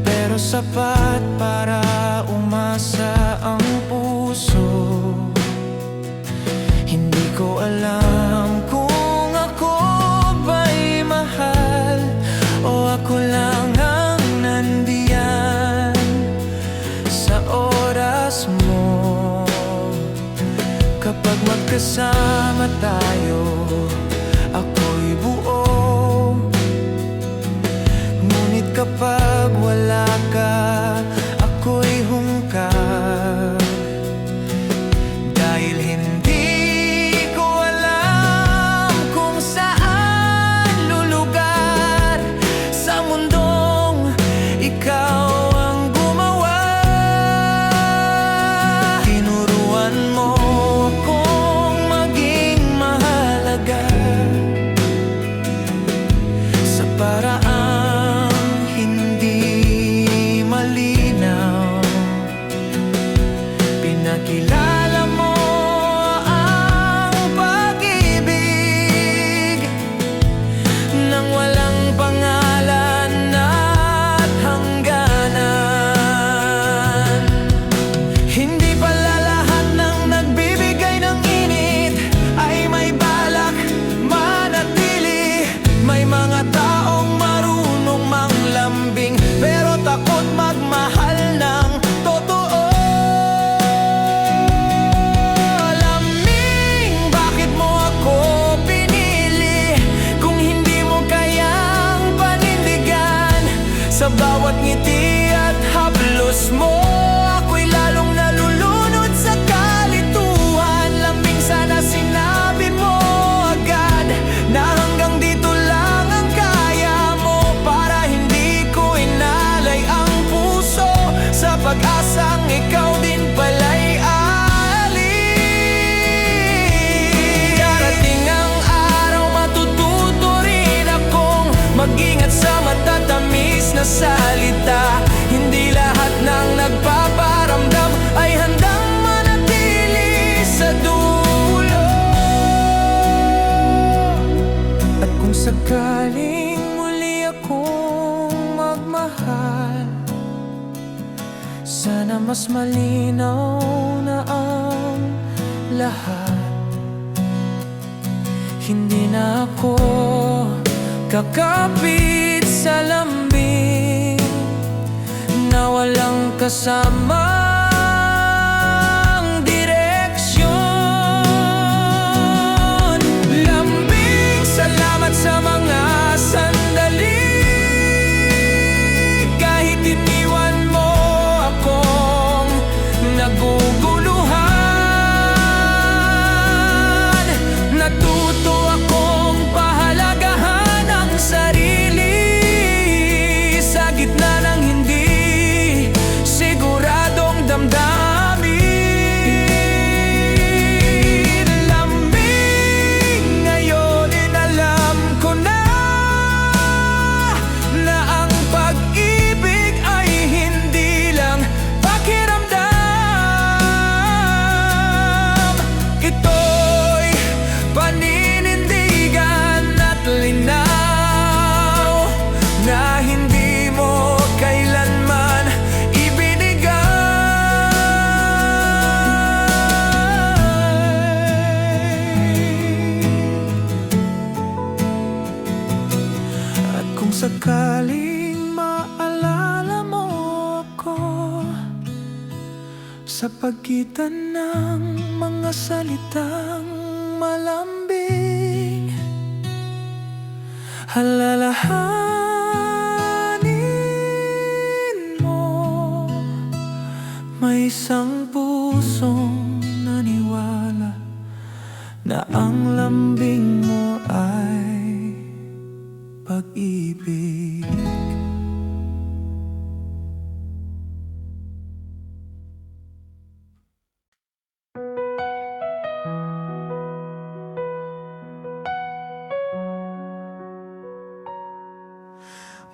pero sapat para umasa ang puso. Hindi ko alam kung ako ba'y mahal o ako lang ang nandiyan sa oras mo. Kapag magkasama tayo, ako'y buo. Ngunit kapag wala ka, ako'y hungkag. Dahil hindi ko alam kung saan lulugar sa mundong ikaw sakaling muli akong magmahal, sana mas malinaw na ang lahat. Hindi na ako kakapit sa lambing na walang kasamang direksyon. Lambing, salamat sa mga sandali, kahit iniwan mo akong naguguluhan. Natuto akong pahalagahan ang sarili sa gitna ng hindi siguradong damdamin. Lambing, ngayon inalam ko na na ang pag-ibig ay hindi lang pakiramdam. Ito'y paninindigan at linaw na hindi mo kailanman ibinigay. At kung sakaling maalala mo ako sa pagitan ng mga salitang malambing, alalahanin mo may isang pusong naniwala na ang lambing mo ay pag-ibig.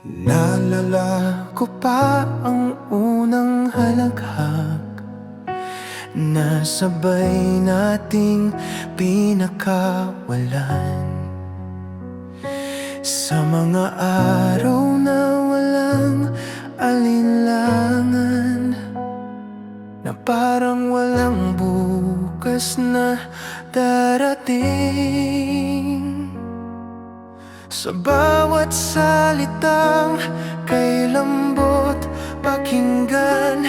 Naalala ko pa ang unang halaghak na sabay nating pinakawalan. Sa mga araw na walang alinlangan, na parang walang bukas na darating. Sa bawat salitang kay lambot pakinggan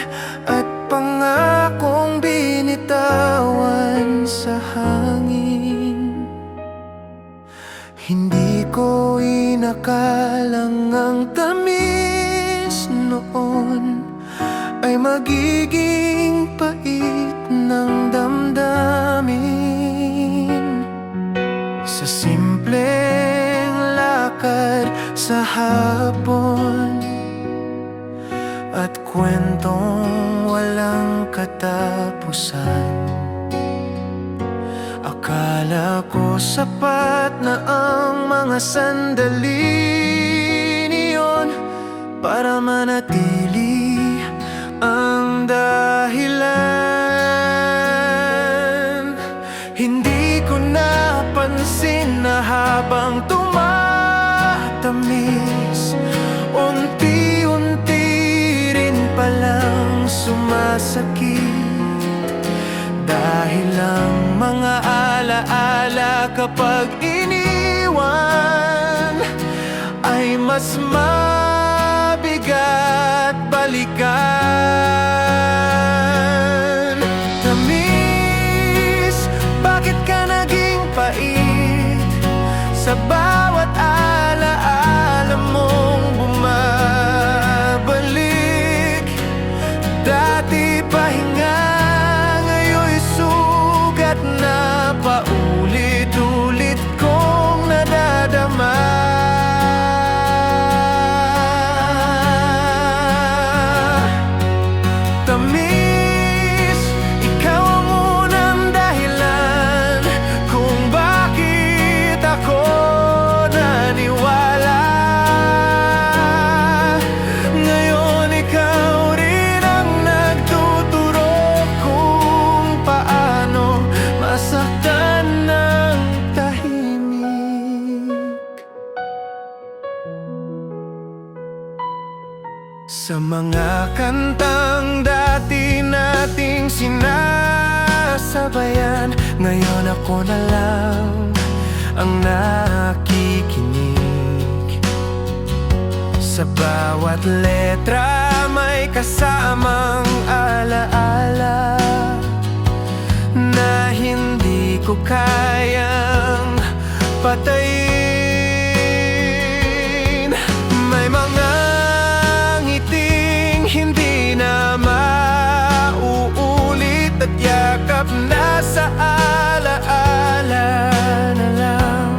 at pangakong binitawan sa hangin, hindi ko inakalang ang tamis noon ay magiging pait ng damdamin. Sa simpleng lakad sa hapon at kwentong walang katapusan, akala ko sapat na ang mga sandali niyon para manatili ang dahilan. Hindi ko napansin na habang tumatamis, unti-unti rin palang sumasakit. Dahil ang mga alaala kapag iniwan ay mas mabigat balikan. Tamis, bakit ka naging pait? Sa bawat alaala mong bumabalik. Dati pahinga, ngayon'y sugat na paulit-ulit kong nadadama. Tamis, Sa mga kantang dati nating sinasabayan, ngayon ako na lang ang nakikinig. Sa bawat letra may kasamang alaala na hindi ko kayang patayin. May mga ngiting hindi na mauulit at yakap na sa alaala na lang.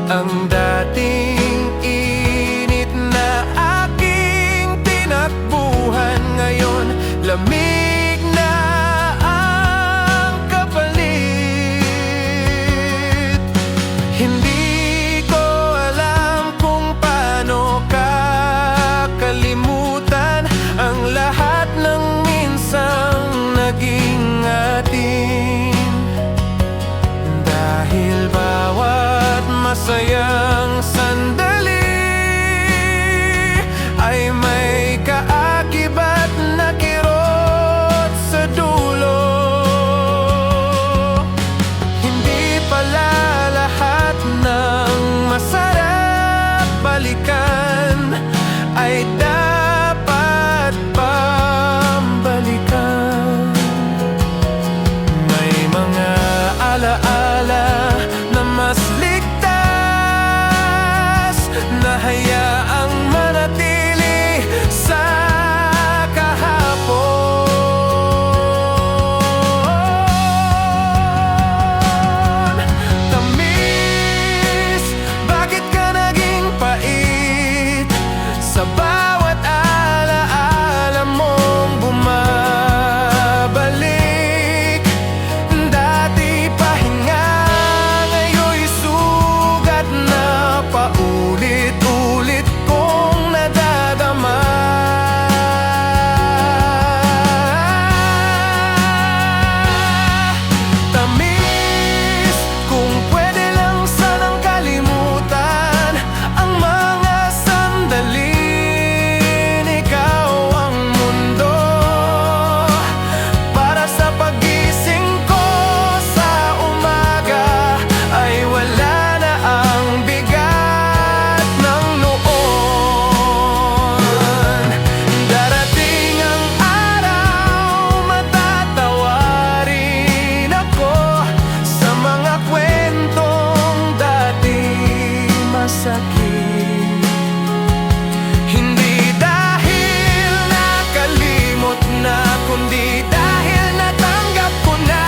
Ang dating init na aking tinakbuhan, ngayon lamig na ang kapalit. Hindi ko alam kung paano kakalimutan ang lahat ng minsang naging atin. Dahil bawat masayang sandali ay may kaakibat na kirot sa dulo. Hindi pala lahat ng masarap balikan ay dapat pambalikan. May mga alaala na mas ligtas na hayaang manatili sa kahapon. Tamis, bakit ka naging pait? Sa bawat alaala mong bumabalik. Dati pahinga, ngayon'y sugat na paulit-ulit kong nadadama. Tamis, kung pwede lang sanang kalimutan ang mga sandalin ikaw ang mundo. Para sa pagising ko sa umaga ay wala na ang bigat ng noon. Darating ang araw, matatawarin ako sa mga kwentong dati masakit. Hindi dahil nakalimot na, kundi dahil natanggap ko na.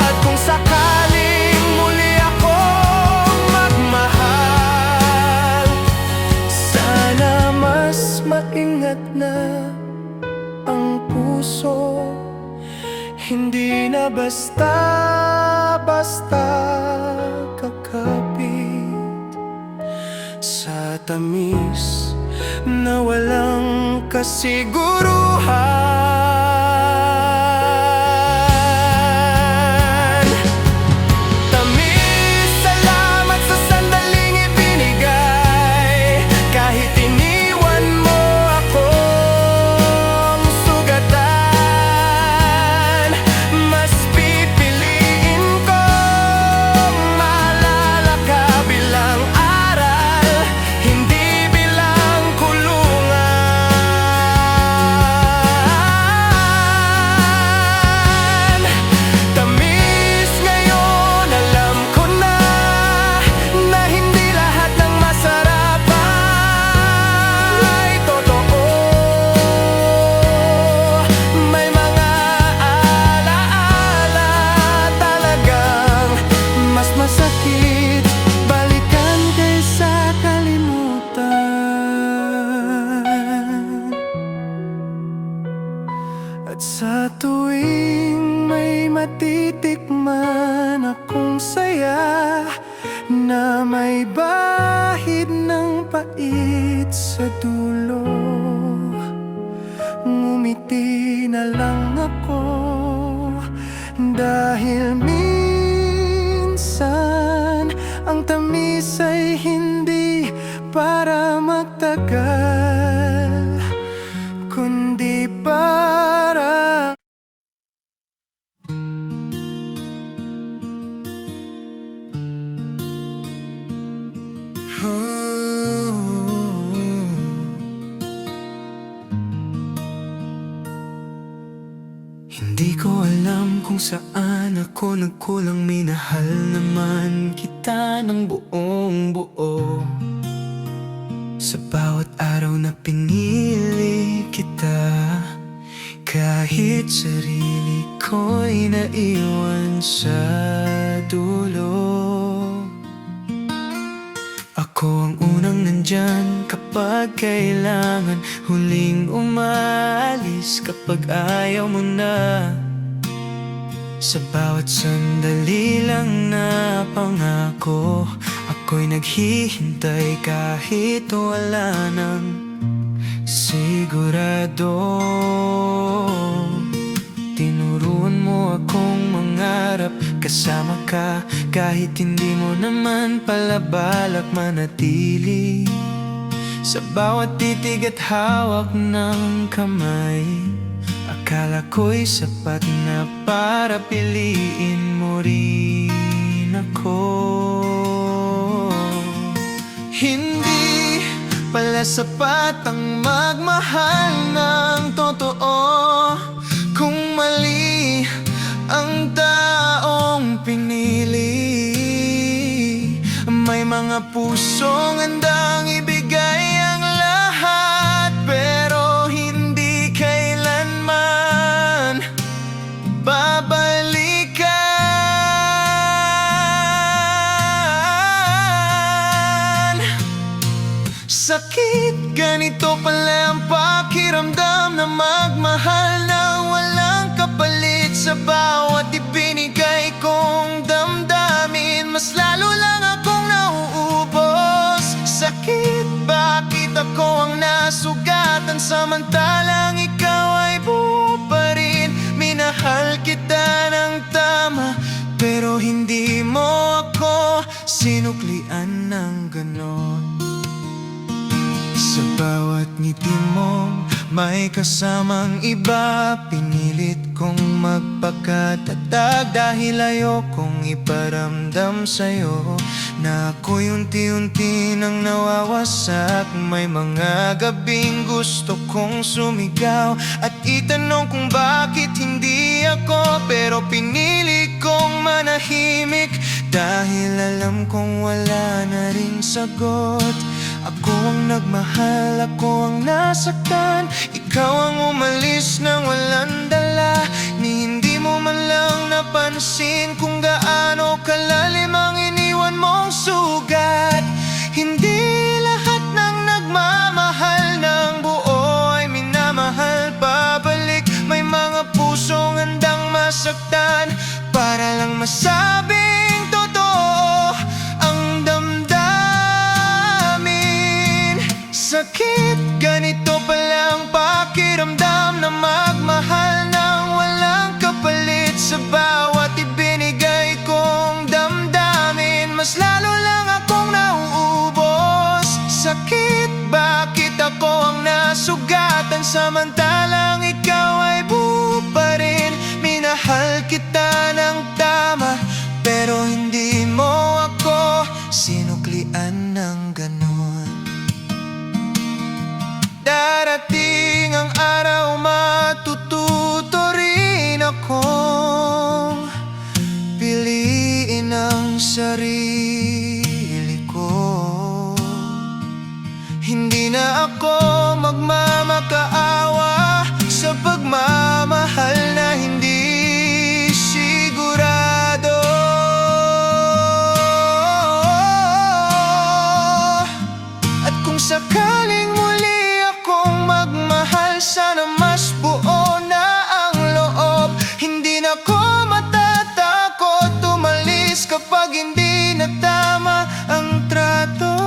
At kung sakaling muli akong magmahal, sana mas maingat na ang puso. Hindi na basta-basta kakapit sa tamis na walang kasiguruhan. Tamis, salamat sa sandaling ibinigay. Kahit iniwan mo akong sugatan, mas pipiliin kong maalala ka bilang aral, hindi bilang kulungan. Tamis, ngayon alam ko na na hindi lahat ng masarap ay totoo. May mga alaala talagang mas masakit balikan kaysa kalimutan. At sa tuwing may matitikman akong saya na may bahid ng pait sa dulo, ngumiti na lang ako. Dahil minsan ang tamis ay hindi para magtagal. matagal, kundi para Hindi ko alam kung saan ako nagkulang, minahal naman kita ng buong buo. Sa bawat araw na pinili kita, kahit sarili ko'y naiwan sa dulo. Ako ang unang nandyan kapag kailangan, huling umalis kapag ayaw mo na. Sa bawat sandali lang na pangako, ako'y naghihintay kahit wala nang sigurado. Tinuruan mo akong mangarap kasama ka, kahit hindi mo naman pala balak manatili. Sa bawat titig at hawak ng kamay, akala ko'y sapat na para piliin mo rin ako. Hindi pala sapat ang magmahal ng totoo, kung mali ang taong pinili. May mga pusong handang ibigay ang lahat, pero hindi kailanman babalikan. Sakit, ganito pala ang pakiramdam na magmahal na walang kapalit. Sa bawat ibinigay kong damdamin, mas lalo lang akong nauubos. Sakit, bakit ako ang nasugatan samantalang ikaw ay buo pa rin? Minahal kita ng tama, pero hindi mo ako sinuklian ng ganon. Sa bawat ngiti mo, may kasamang iba. Pinilit kong magpakatatag dahil ayokong iparamdam sa'yo na ako'y unti-unti nang nawawasak. May mga gabing gusto kong sumigaw at itanong kung bakit hindi ako, pero pinili kong manahimik dahil alam kong wala na ring sagot. Ako ang nagmahal, ako ang nasaktan, ikaw ang umalis nang walang dala. Ni hindi mo man lang napansin kung gaano kalalim ang iniwan mong sugat. Hindi lahat ng nagmamahal ng buo ay minamahal pabalik. May mga pusong handang masaktan para lang masabing totoo ang damdamin. Sakit, ganito pala ang pakiramdam na magmahal ng walang kapalit. Sa bawat ibinigay kong damdamin, mas lalo lang akong nauubos. Sakit, bakit ako ang nasugatan samantalang ikaw ay buo pa rin? Minahal kita ng tama, pero hindi mo ako sinuklian ng ganon. Darating ang araw, matututo rin akong piliin ang sarili ko. Hindi na ako magmamakaawa sa pagmamahal na hindi sigurado. At kung sakaling muli akong magmahal, sana mas buo na ang loob. Hindi na ako matatakot umalis kapag hindi na tama ang trato.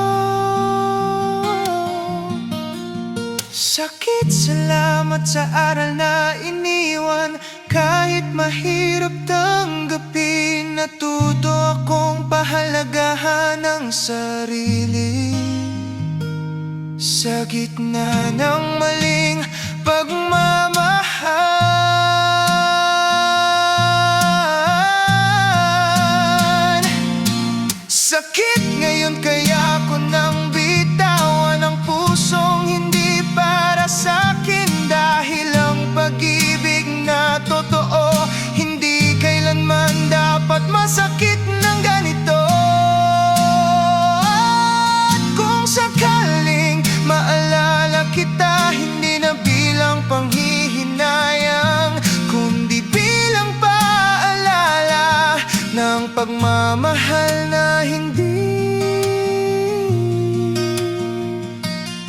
Sakit, salamat sa aral na iniwan. Kahit mahirap tanggapin, natuto akong pahalagahan ng sarili. Sa gitna ng maling pagmamahal, sakit ngayon kaya ko nang bitawan ang pusong hindi para sa'kin. Dahil ang pag-ibig na totoo hindi kailanman dapat masakit ng ganito. At kung sakaling maalala kita, hindi na bilang panghihinayang, kundi bilang paalala ng pagmamahal na hindi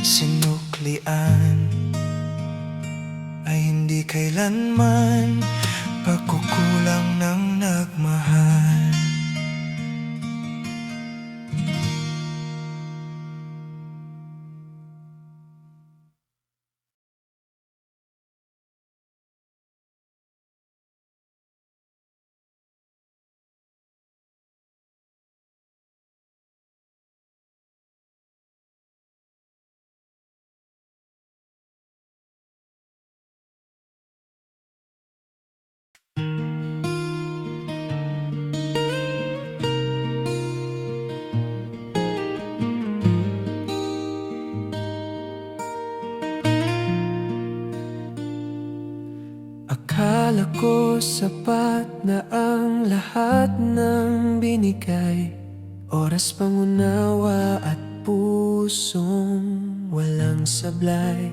sinuklian, ay hindi kailanman pagkukulang ng nagmahal. Akala ko sapat na ang lahat ng binigay, oras, pangunawa at pusong walang sablay.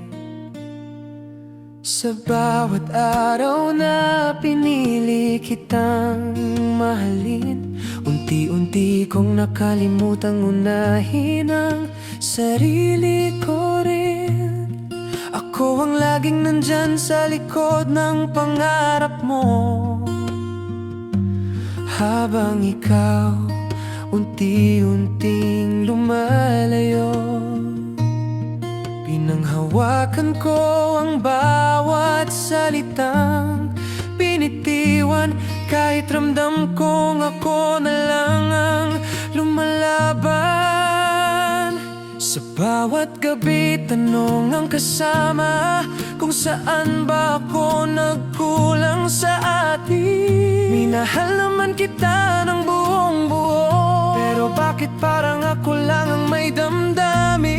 Sa bawat araw na pinili kitang mahalin, unti-unti kong nakalimutang unahin ang sarili ko rin. Ako ang laging nandyan sa likod ng pangarap mo, habang ikaw unti-unting lumalayo. Pinanghawakan ko ang bawat salitang binitiwan, kahit ramdam kong ako na lang ang lumalaban. Sa bawat gabi tanong ang kasama, kung saan ba ako nagkulang sa atin. Minahal naman kita ng buong buo, pero bakit parang ako lang ang may damdamin?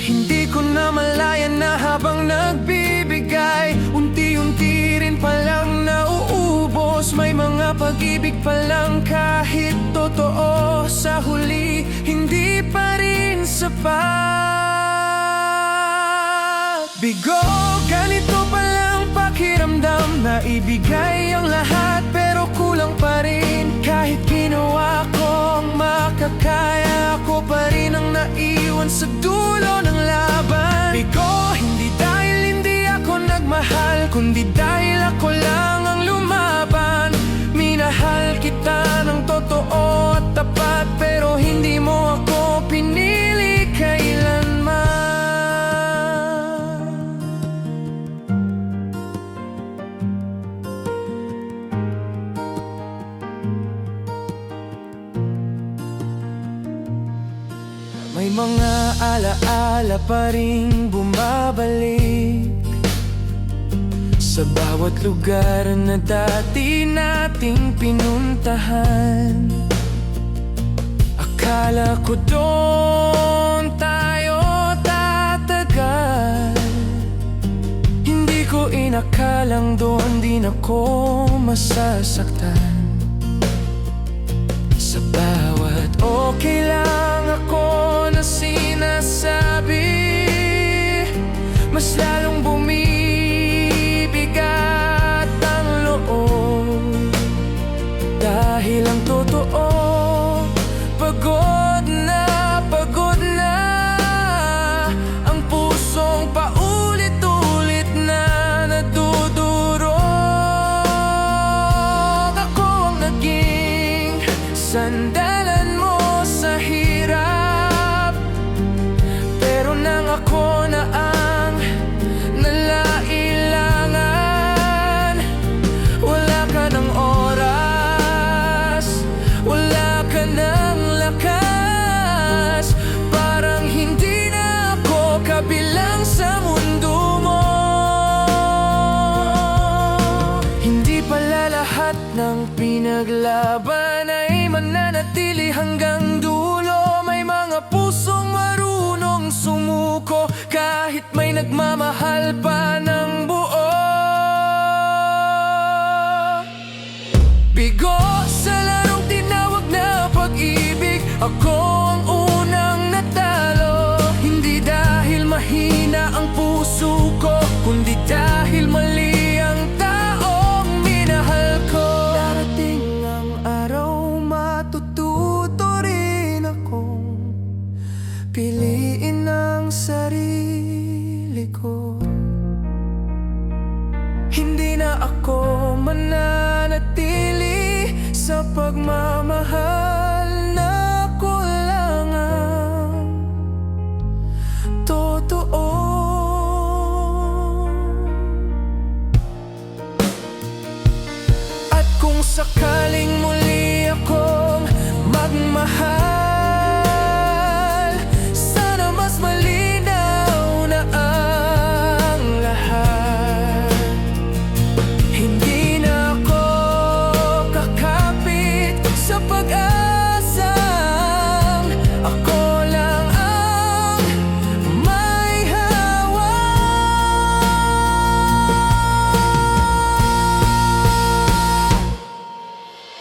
Hindi ko na malayan na habang nagbibigay, unti-unti rin palang nauubos. May mga pag-ibig palang kahit totoo, sa huli hindi pa rin sapat. Bigo, ganito palang pakiramdam na ibigay ang lahat pero kulang pa rin. Kahit ginawa kong makakaya, ako pa rin ang naiwan sa dulo ng laban. Bigo, hindi dahil hindi ako nagmahal, kundi dahil ako lang ang lumaban. Minahal kita ng totoo at tapat, pero hindi mo ako pinili kailanman. May mga alaala pa ring bumabalik sa bawat lugar na dati nating pinuntahan. Akala ko doon tayo tatagal, hindi ko inakalang doon din ako masasaktan. Sa bawat okay lang ako na sinasabi, mas lalong bumibigat ang loob. Dahil ang totoo, pagod na ang pusong paulit-ulit na nadudurog. Ako ang naging sandalan mo sa hirap, pero nang ako na ang nalailangan, wala ka ng oras, wala ka ng lakas para naglaban ay mananatili hanggang dulo. May mga pusong marunong sumuko kahit may nagmamahal pa ng buo. Bigo sa larong tinawag na pag-ibig, ako ang unang natalo. Hindi dahil mahina ang puso ko, kundi dahil mali ang taong minahal ko. Darating ang araw, matututo rin akong piliin ang sarili ko. Hindi na ako mananatili sa pagmamahal na kulang ang totoo. At kung sakaling muli akong magmahal, sana mas malinaw na ang lahat. Hindi na ako kakapit sa pag-asang ako lang ang may hawak.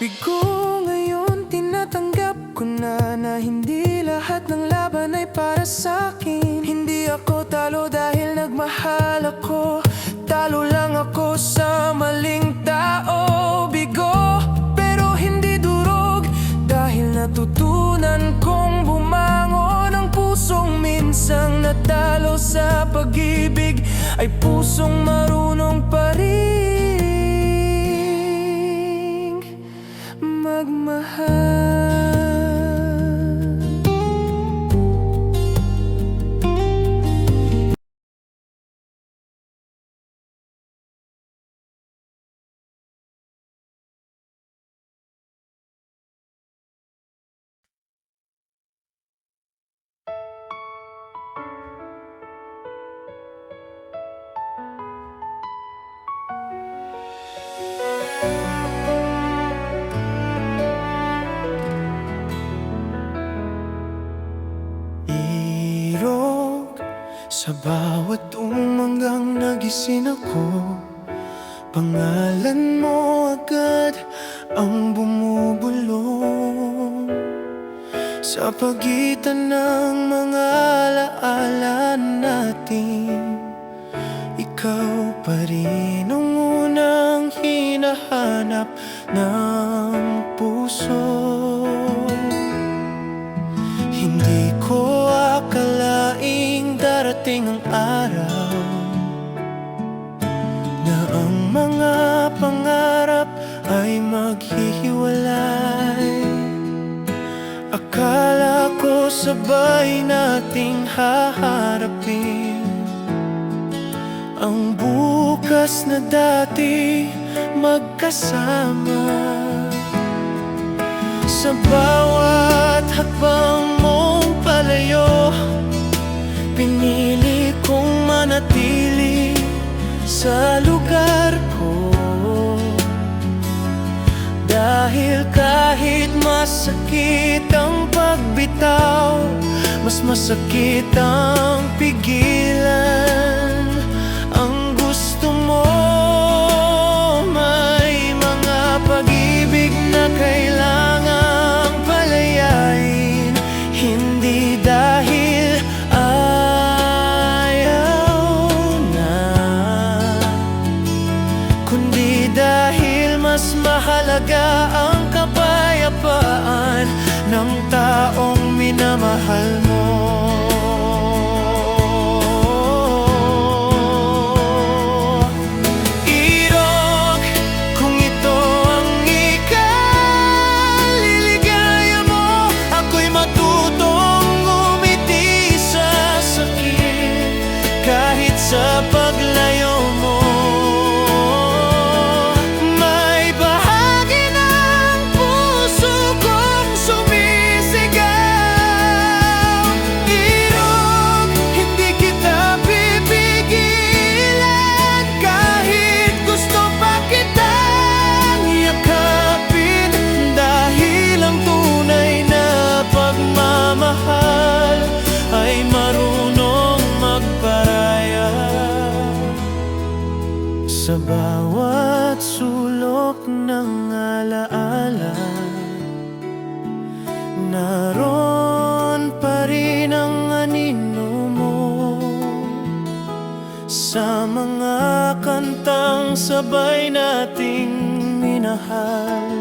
Bigo ngayon, tinatanggap ko na hindi lahat ng laban ay para sa'kin. Hindi ako talo dahil nagmahal ako, talo lang ako sa maling tao. Bigo pero hindi durog, dahil natutunan kong bumangon. Ang pusong minsang natalo sa pag-ibig ay pusong marunong pa ring magmahal. Irog sa bawat umanggang nagising ako, pangalan mo agad ang bumubulong sa pagitan ng mga alaala natin. Ikaw pa rin ang unang hinahanap ng puso. Hindi ko akalaing darating ang araw na ang mga pangarap ay maghihiwalay. Akala ko sabay nating haharapin ang bukas na dati magkasama. Sa bawat hakbang mong palayo, pinili kong manatili sa lugar ko. Dahil kahit masakit ang pagbitaw, mas masakit ang pigilan. Ang gusto mo, may mga pag-ibig na kailangang palayain. Hindi dahil ayaw na, kundi dahil mas mahalaga ang kapayapaan ng taong minamahal mo. Irog, kung ito ang ikaliligaya mo, ako'y matutong ngumiti sa sakit kahit sa paglayo mo. May bahagi ng puso kong sumisigaw, sabay nating minahal.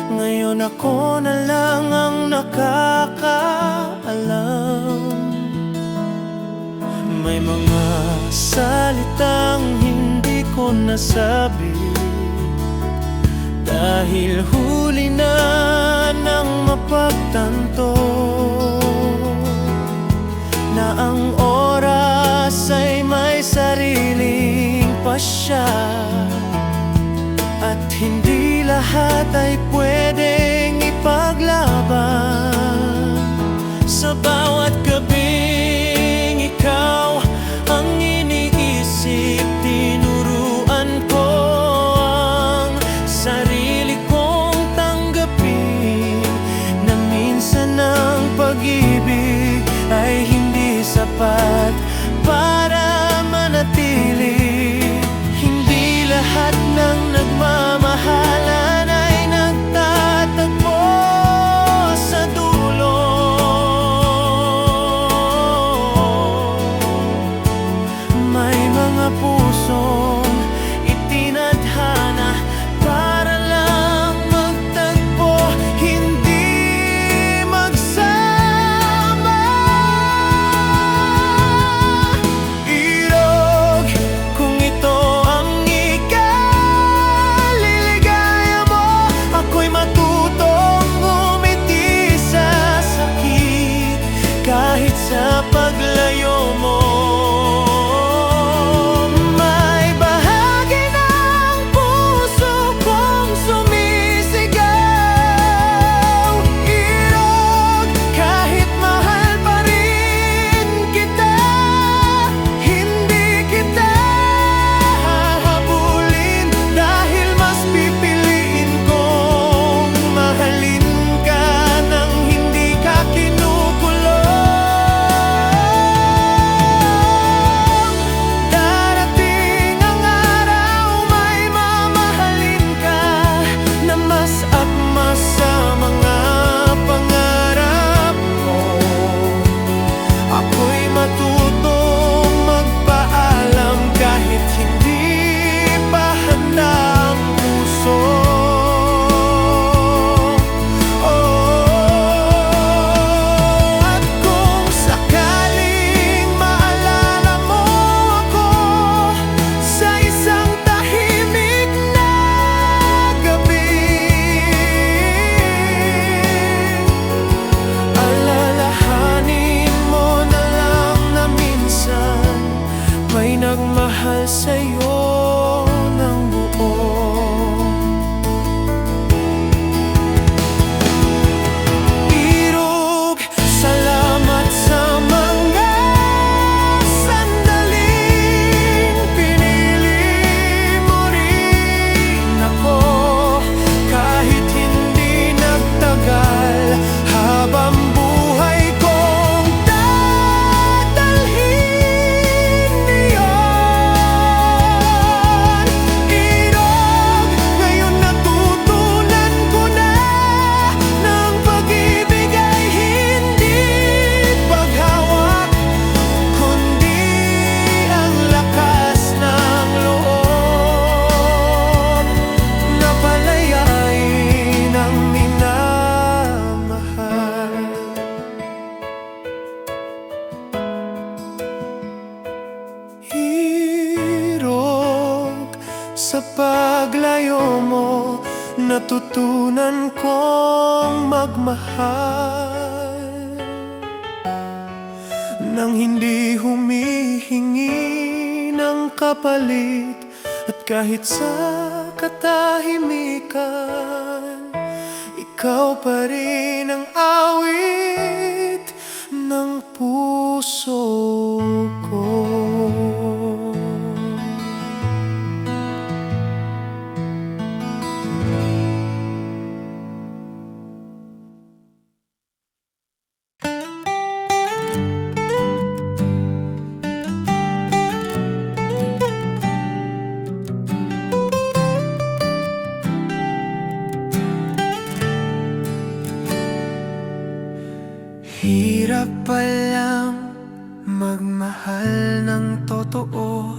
Ngayon ako na lang ang nakakaalam. May mga salitang hindi ko nasabi dahil huli na ng mapagtanto na ang oras ay may sariling pasya at hindi lahat ay pwedeng ipaglaban. Sa bawat gabing ikaw ang iniisip, tinuruan ko ang sarili kong tanggapin na minsan ang pag-ibig ay hindi sapat para manatili. Hindi lahat ng nagmamahalan ay nagtatagpo sa dulo. May mga pusong itinadhana para lang magtagpo, hindi magsama. Irog, kung ito ang ikaliligaya mo, ako'y matutong ngumiti sa sakit kahit sa paglayo mo. May bahagi ng puso kong sumisigaw. Irog, kahit mahal pa rin kita, hindi kita hahabulin dahil mas pipiliin kong mahalin ka nang hindi ka kinukulong. Darating ang araw, may mamahalin ka na mas at mas sa mga pangarap mo. Ako'y matutong magpaalam kahit hindi pa handa ang puso. At kung sakaling maalala mo ako sa isang tahimik na gabi, alalahanin mo na lang na minsan may nagmahal sa'yo ng buo. Irog, salamat sa mga sandaling pinili mo rin ako. Kahit hindi nagtagal, habang buhay kong dadalhin niyon. Irog, ngayon natutunan ko na ng pag-ibig ay hindi paghawak, kundi ang lakas ng loob na palayain ang minamahal. Hirog, sa paglayo mo, natutunan kong magmahal nang hindi humihingi ng kapalit. At kahit sa katahimikan, ikaw pa rin ang awit ng puso ko. Hirap palang magmahal ng totoo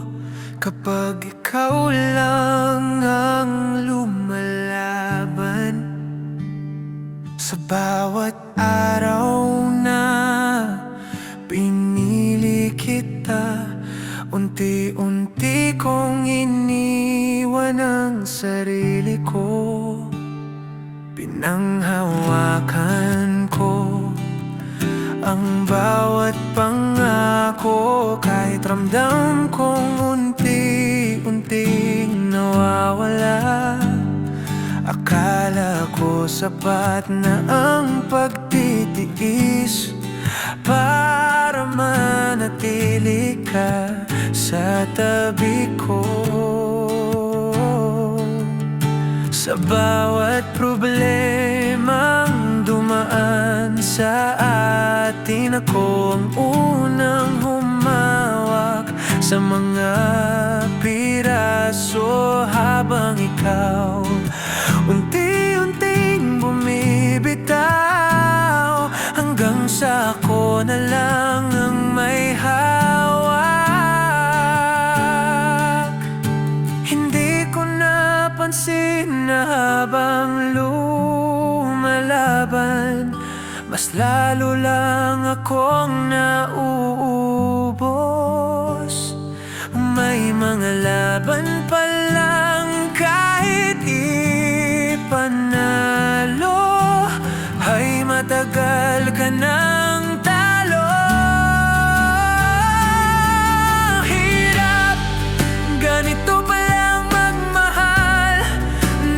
kapag ikaw ikaw lang ang lumalaban sa bawat araw na pinili kita. Unti-unti kong iniwan ang sarili ko, pinanghawakan ko ang bawat pangako. Kahit ramdam kong unti-unting nawawala, akala ko sapat na ang pagtitiis para manatili ka sa tabi ko. Sa bawat problemang dumaan sa atin, ako ang unang humawak sa mga piraso, habang ikaw unti-unting bumibitaw, hanggang sa ako na lang ang may hawak. Hindi ko napansin na habang lumalaban, mas lalo lang akong nauubos. May mga laban pa lang kahit ipanalo, ay matagal ka nang talo. Hirap ganito palang magmahal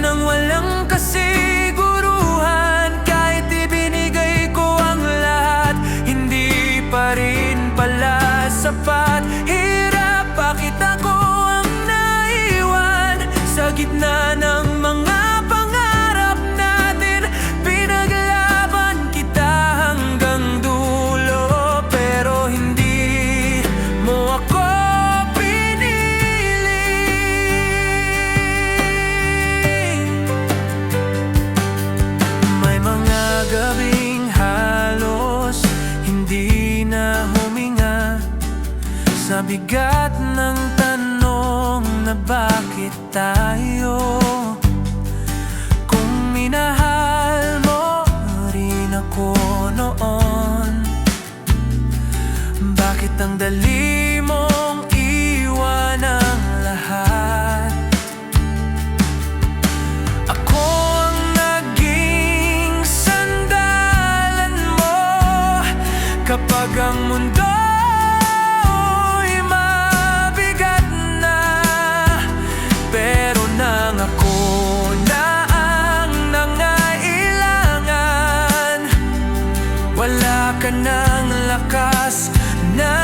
nang walang kasiguruhan. Kahit ibinigay ko ang lahat, hindi pa rin pala sapat. Hirap, bakit ako ang naiwan sa gitna ng mga pangarap natin? Pinaglaban kita hanggang dulo, pero hindi mo ako pinili. May mga gabing halos hindi na huminga sa bigat ng tanong na bakit tayo? Kung minahal mo rin ako noon, bakit ang dali mong iwan ang lahat? Ako ang naging sandalan mo kapag ang mundo ka ng lakas na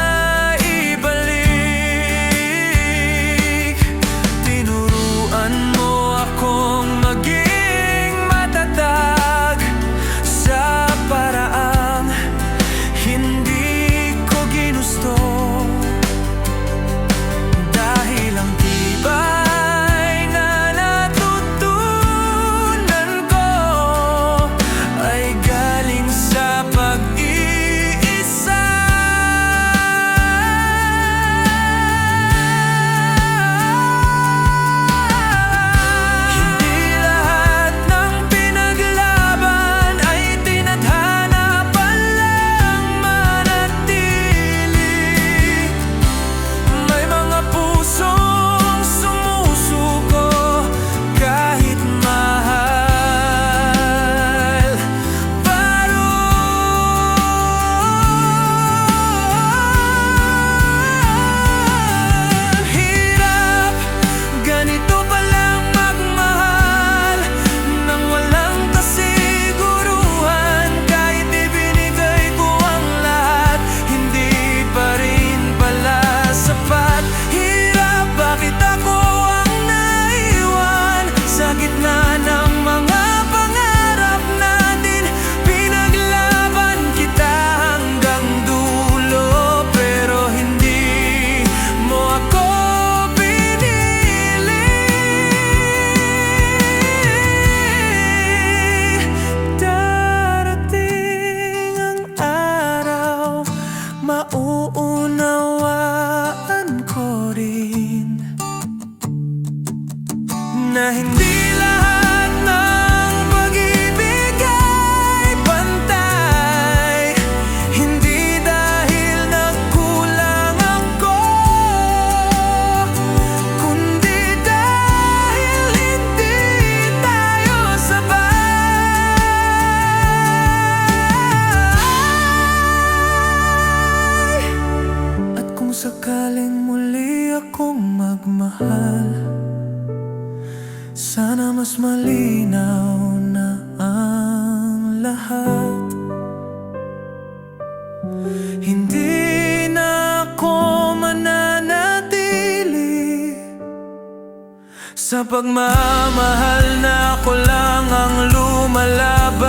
Sa pagmamahal na ako lang ang lumalaban.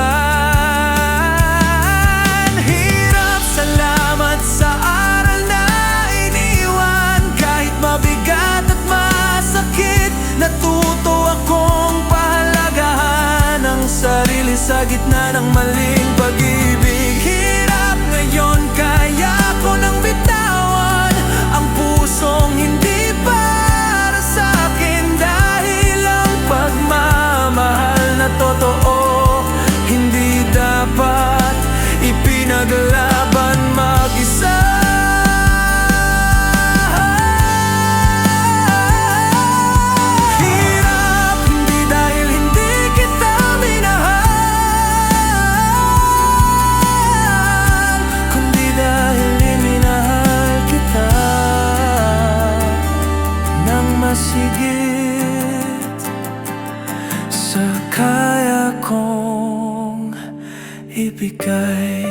Hirap, salamat sa aral na iniwan. Kahit mabigat at masakit, natuto akong pahalagahan ang sarili sa gitna ng maling pag-ibig. Hirap ngayon, kaya ko nang bitawan ang pusong hindi para sa akin. Dahil ang pagmamahal na totoo hindi dapat ipinaglaban mag-isa. Hirap, hindi dahil hindi kita minahal, kundi dahil iminahal kita nang masigit sa kaya kong ibigay.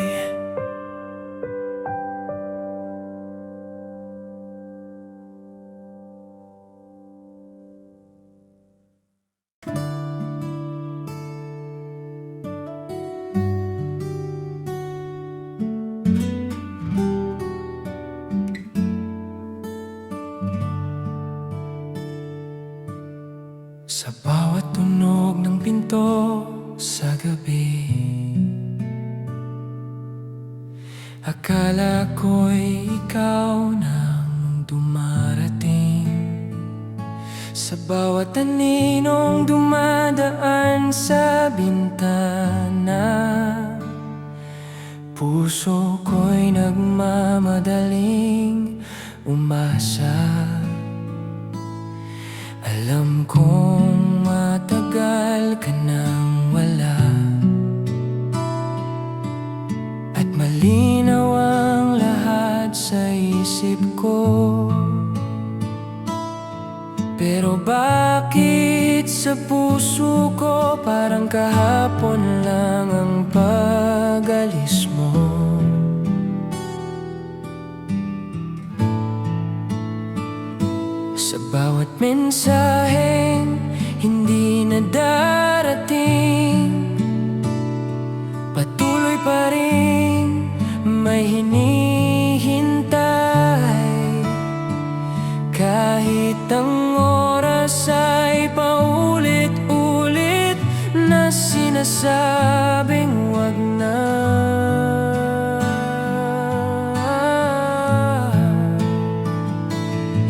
Sa bawat tunog ng pinto sa gabi, akala ko'y ikaw nang dumarating. Sa bawat aninong dumadaan sa bintana, puso ko'y nagmamadaling umasa. Alam kong matagal ka nang wala, at malinaw ang lahat sa isip ko. Pero bakit sa puso ko parang kahapon lang ang pag-alis mo? Sa bawat mensaheng hindi na darating, patuloy pa rin may hinihintay. Kahit ang oras ay paulit-ulit na sinasabing wag na.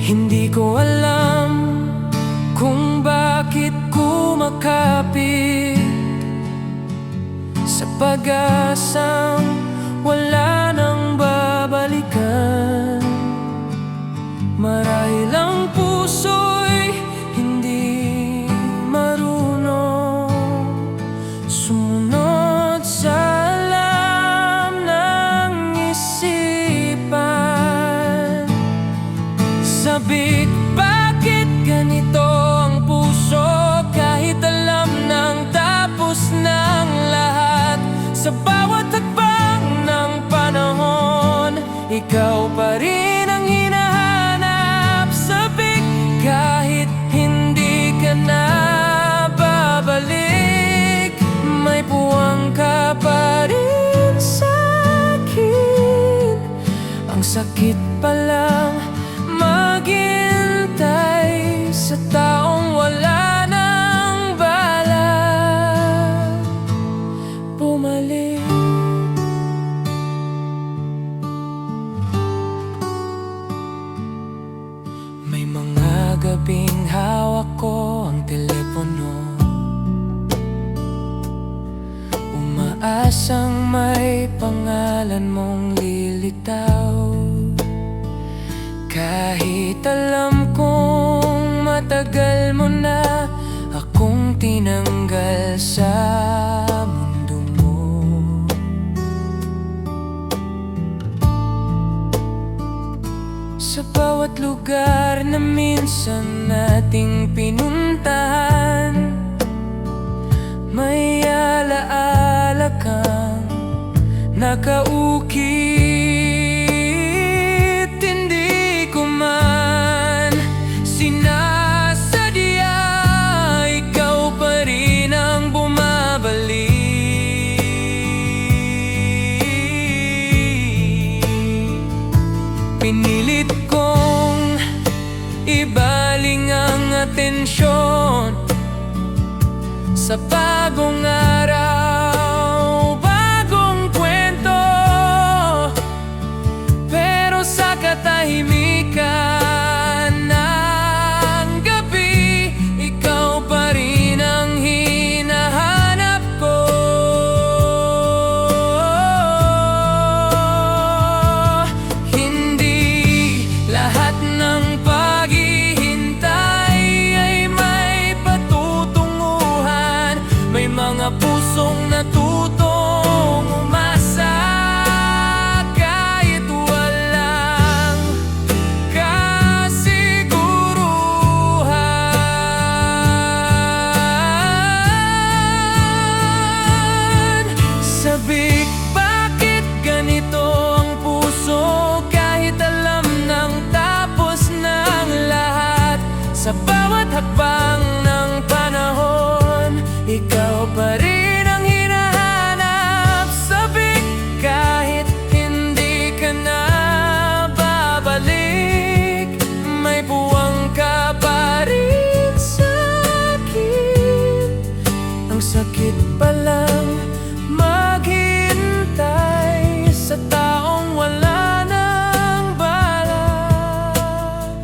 Hindi ko alam kung bakit kumakapit sa pag-asang wala nang babalikan. Marahil ang puso'y hindi marunong sumunod sa alam ng isipan. Sabik, bakit ganito ang puso kahit alam nang tapos ng lahat? Sa bawat hakbang ng panahon, ikaw pa rin ang hinahanap. Sabik, kahit hindi ka na babalik, may puwang ka pa rin sa akin. Ang sakit pa lang maghintay sa taong wala nang balak bumalik. May mga gabing hawak ko ang telepono, umaasang may pangalan mong lilitaw. Kahit alam kong matagal mo na akong tinanggal sa mundo mo. Sa bawat lugar na minsan nating pinuntahan, may alaala kang nakaukit. Hindi ko man sinasadya, sa bagong araw, bagong kwento. Pero sa katahimikan ng gabi, ikaw pa rin ang hinahanap ko. Hindi lahat ng paghihintay ay may patutunguhan. May mga pusong natutong umasa kahit walang kasiguruhan. Sabik, bakit ganito ang puso kahit alam ng tapos ng lahat? Sa bawat hakbang ng panahon, ikaw pa rin ang hinahanap. Sabik, kahit hindi ka na babalik, may buwang ka pa rin sa akin. Ang sakit palang maghintay sa taong wala nang balak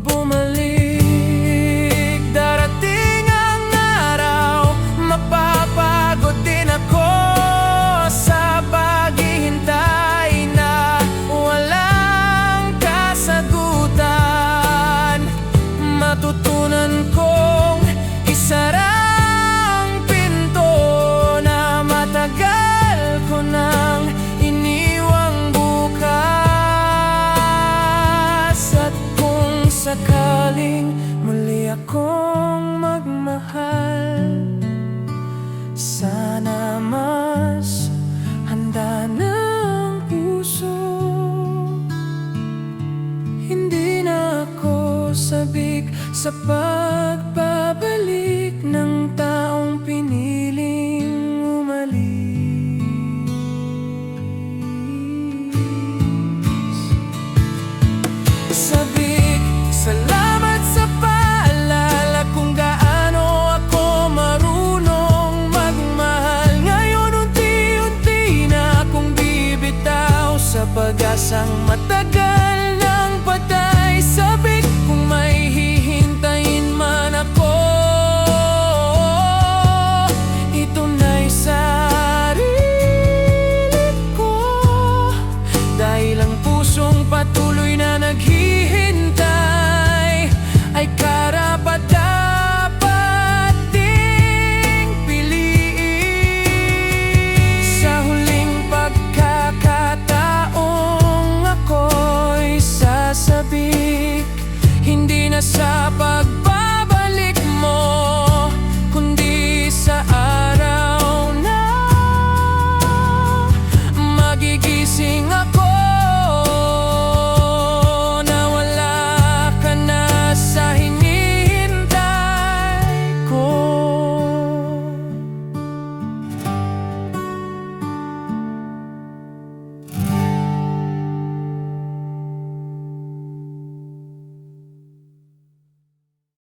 bumalik. Darating ang araw, mapapagod din ako sa paghihintay na walang kasagutan. Matutunan kong isara ang pinto na matagal ko nang iniwang bukas. At kung sakaling muli akong magmahal, sana mas handa ng puso. Hindi na ako sabik sa